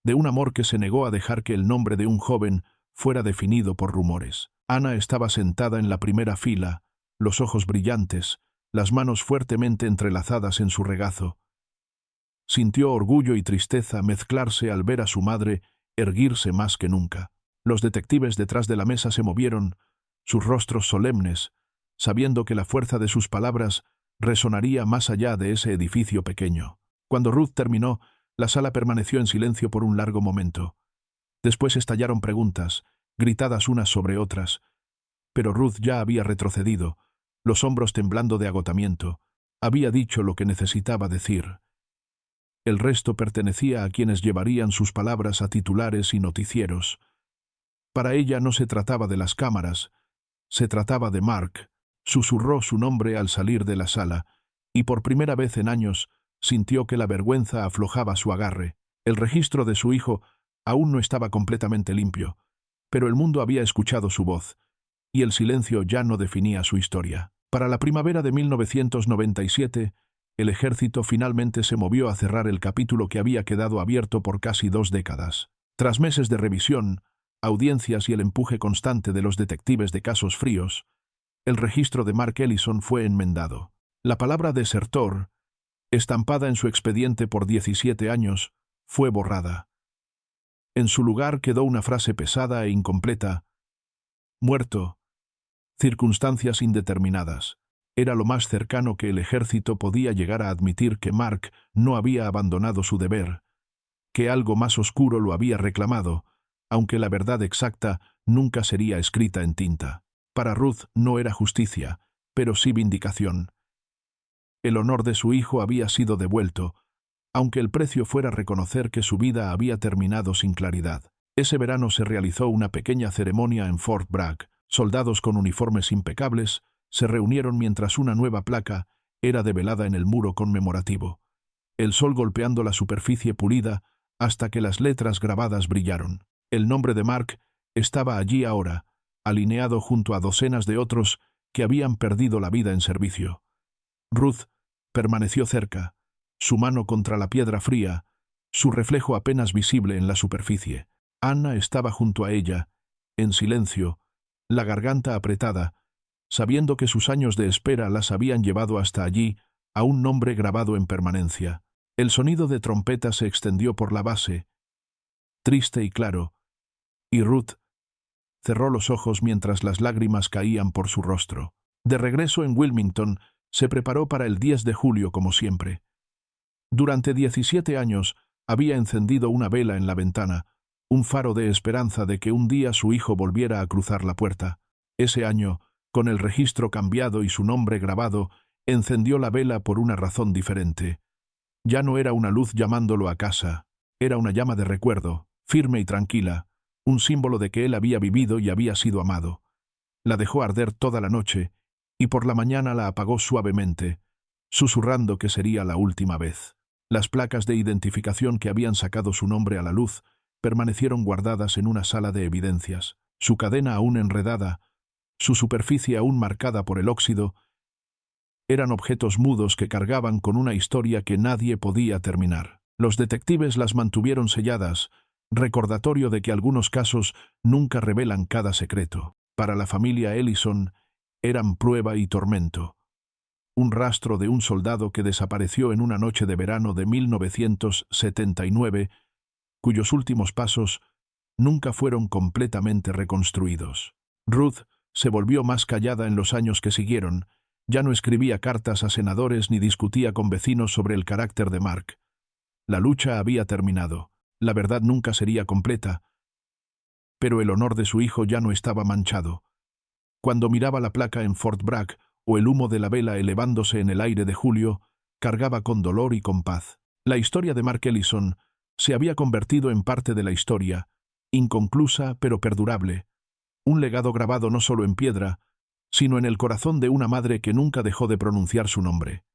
de un amor que se negó a dejar que el nombre de un joven fuera definido por rumores. Ana estaba sentada en la primera fila, los ojos brillantes, las manos fuertemente entrelazadas en su regazo. Sintió orgullo y tristeza mezclarse al ver a su madre erguirse más que nunca. Los detectives detrás de la mesa se movieron, sus rostros solemnes, sabiendo que la fuerza de sus palabras resonaría más allá de ese edificio pequeño. Cuando Ruth terminó, la sala permaneció en silencio por un largo momento. Después estallaron preguntas, gritadas unas sobre otras. Pero Ruth ya había retrocedido, los hombros temblando de agotamiento. Había dicho lo que necesitaba decir. El resto pertenecía a quienes llevarían sus palabras a titulares y noticieros. Para ella no se trataba de las cámaras, se trataba de Mark. Susurró su nombre al salir de la sala, y por primera vez en años sintió que la vergüenza aflojaba su agarre. El registro de su hijo aún no estaba completamente limpio, pero el mundo había escuchado su voz, y el silencio ya no definía su historia. Para la primavera de 1997, el ejército finalmente se movió a cerrar el capítulo que había quedado abierto por casi 2 décadas. Tras meses de revisión, audiencias y el empuje constante de los detectives de casos fríos, el registro de Mark Ellison fue enmendado. La palabra desertor, estampada en su expediente por 17 años, fue borrada. En su lugar quedó una frase pesada e incompleta: muerto, circunstancias indeterminadas. Era lo más cercano que el ejército podía llegar a admitir que Mark no había abandonado su deber, que algo más oscuro lo había reclamado, aunque la verdad exacta nunca sería escrita en tinta. Para Ruth no era justicia, pero sí vindicación. El honor de su hijo había sido devuelto, aunque el precio fuera reconocer que su vida había terminado sin claridad. Ese verano se realizó una pequeña ceremonia en Fort Bragg. Soldados con uniformes impecables se reunieron mientras una nueva placa era develada en el muro conmemorativo, el sol golpeando la superficie pulida hasta que las letras grabadas brillaron. El nombre de Mark estaba allí ahora, alineado junto a docenas de otros que habían perdido la vida en servicio. Ruth permaneció cerca, su mano contra la piedra fría, su reflejo apenas visible en la superficie. Anna estaba junto a ella, en silencio, la garganta apretada, sabiendo que sus años de espera las habían llevado hasta allí, a un nombre grabado en permanencia. El sonido de trompeta se extendió por la base, triste y claro, y Ruth cerró los ojos mientras las lágrimas caían por su rostro. De regreso en Wilmington, se preparó para el 10 de julio como siempre. Durante 17 años había encendido una vela en la ventana, un faro de esperanza de que un día su hijo volviera a cruzar la puerta. Ese año, con el registro cambiado y su nombre grabado, encendió la vela por una razón diferente. Ya no era una luz llamándolo a casa, era una llama de recuerdo, firme y tranquila, un símbolo de que él había vivido y había sido amado. La dejó arder toda la noche, y por la mañana la apagó suavemente, susurrando que sería la última vez. Las placas de identificación que habían sacado su nombre a la luz permanecieron guardadas en una sala de evidencias, su cadena aún enredada, su superficie aún marcada por el óxido. Eran objetos mudos que cargaban con una historia que nadie podía terminar. Los detectives las mantuvieron selladas, recordatorio de que algunos casos nunca revelan cada secreto. Para la familia Ellison, eran prueba y tormento. Un rastro de un soldado que desapareció en una noche de verano de 1979, cuyos últimos pasos nunca fueron completamente reconstruidos. Ruth se volvió más callada en los años que siguieron. Ya no escribía cartas a senadores ni discutía con vecinos sobre el carácter de Mark. La lucha había terminado. La verdad nunca sería completa, pero el honor de su hijo ya no estaba manchado. Cuando miraba la placa en Fort Bragg o el humo de la vela elevándose en el aire de julio, cargaba con dolor y con paz. La historia de Mark Ellison se había convertido en parte de la historia, inconclusa pero perdurable, un legado grabado no solo en piedra, sino en el corazón de una madre que nunca dejó de pronunciar su nombre.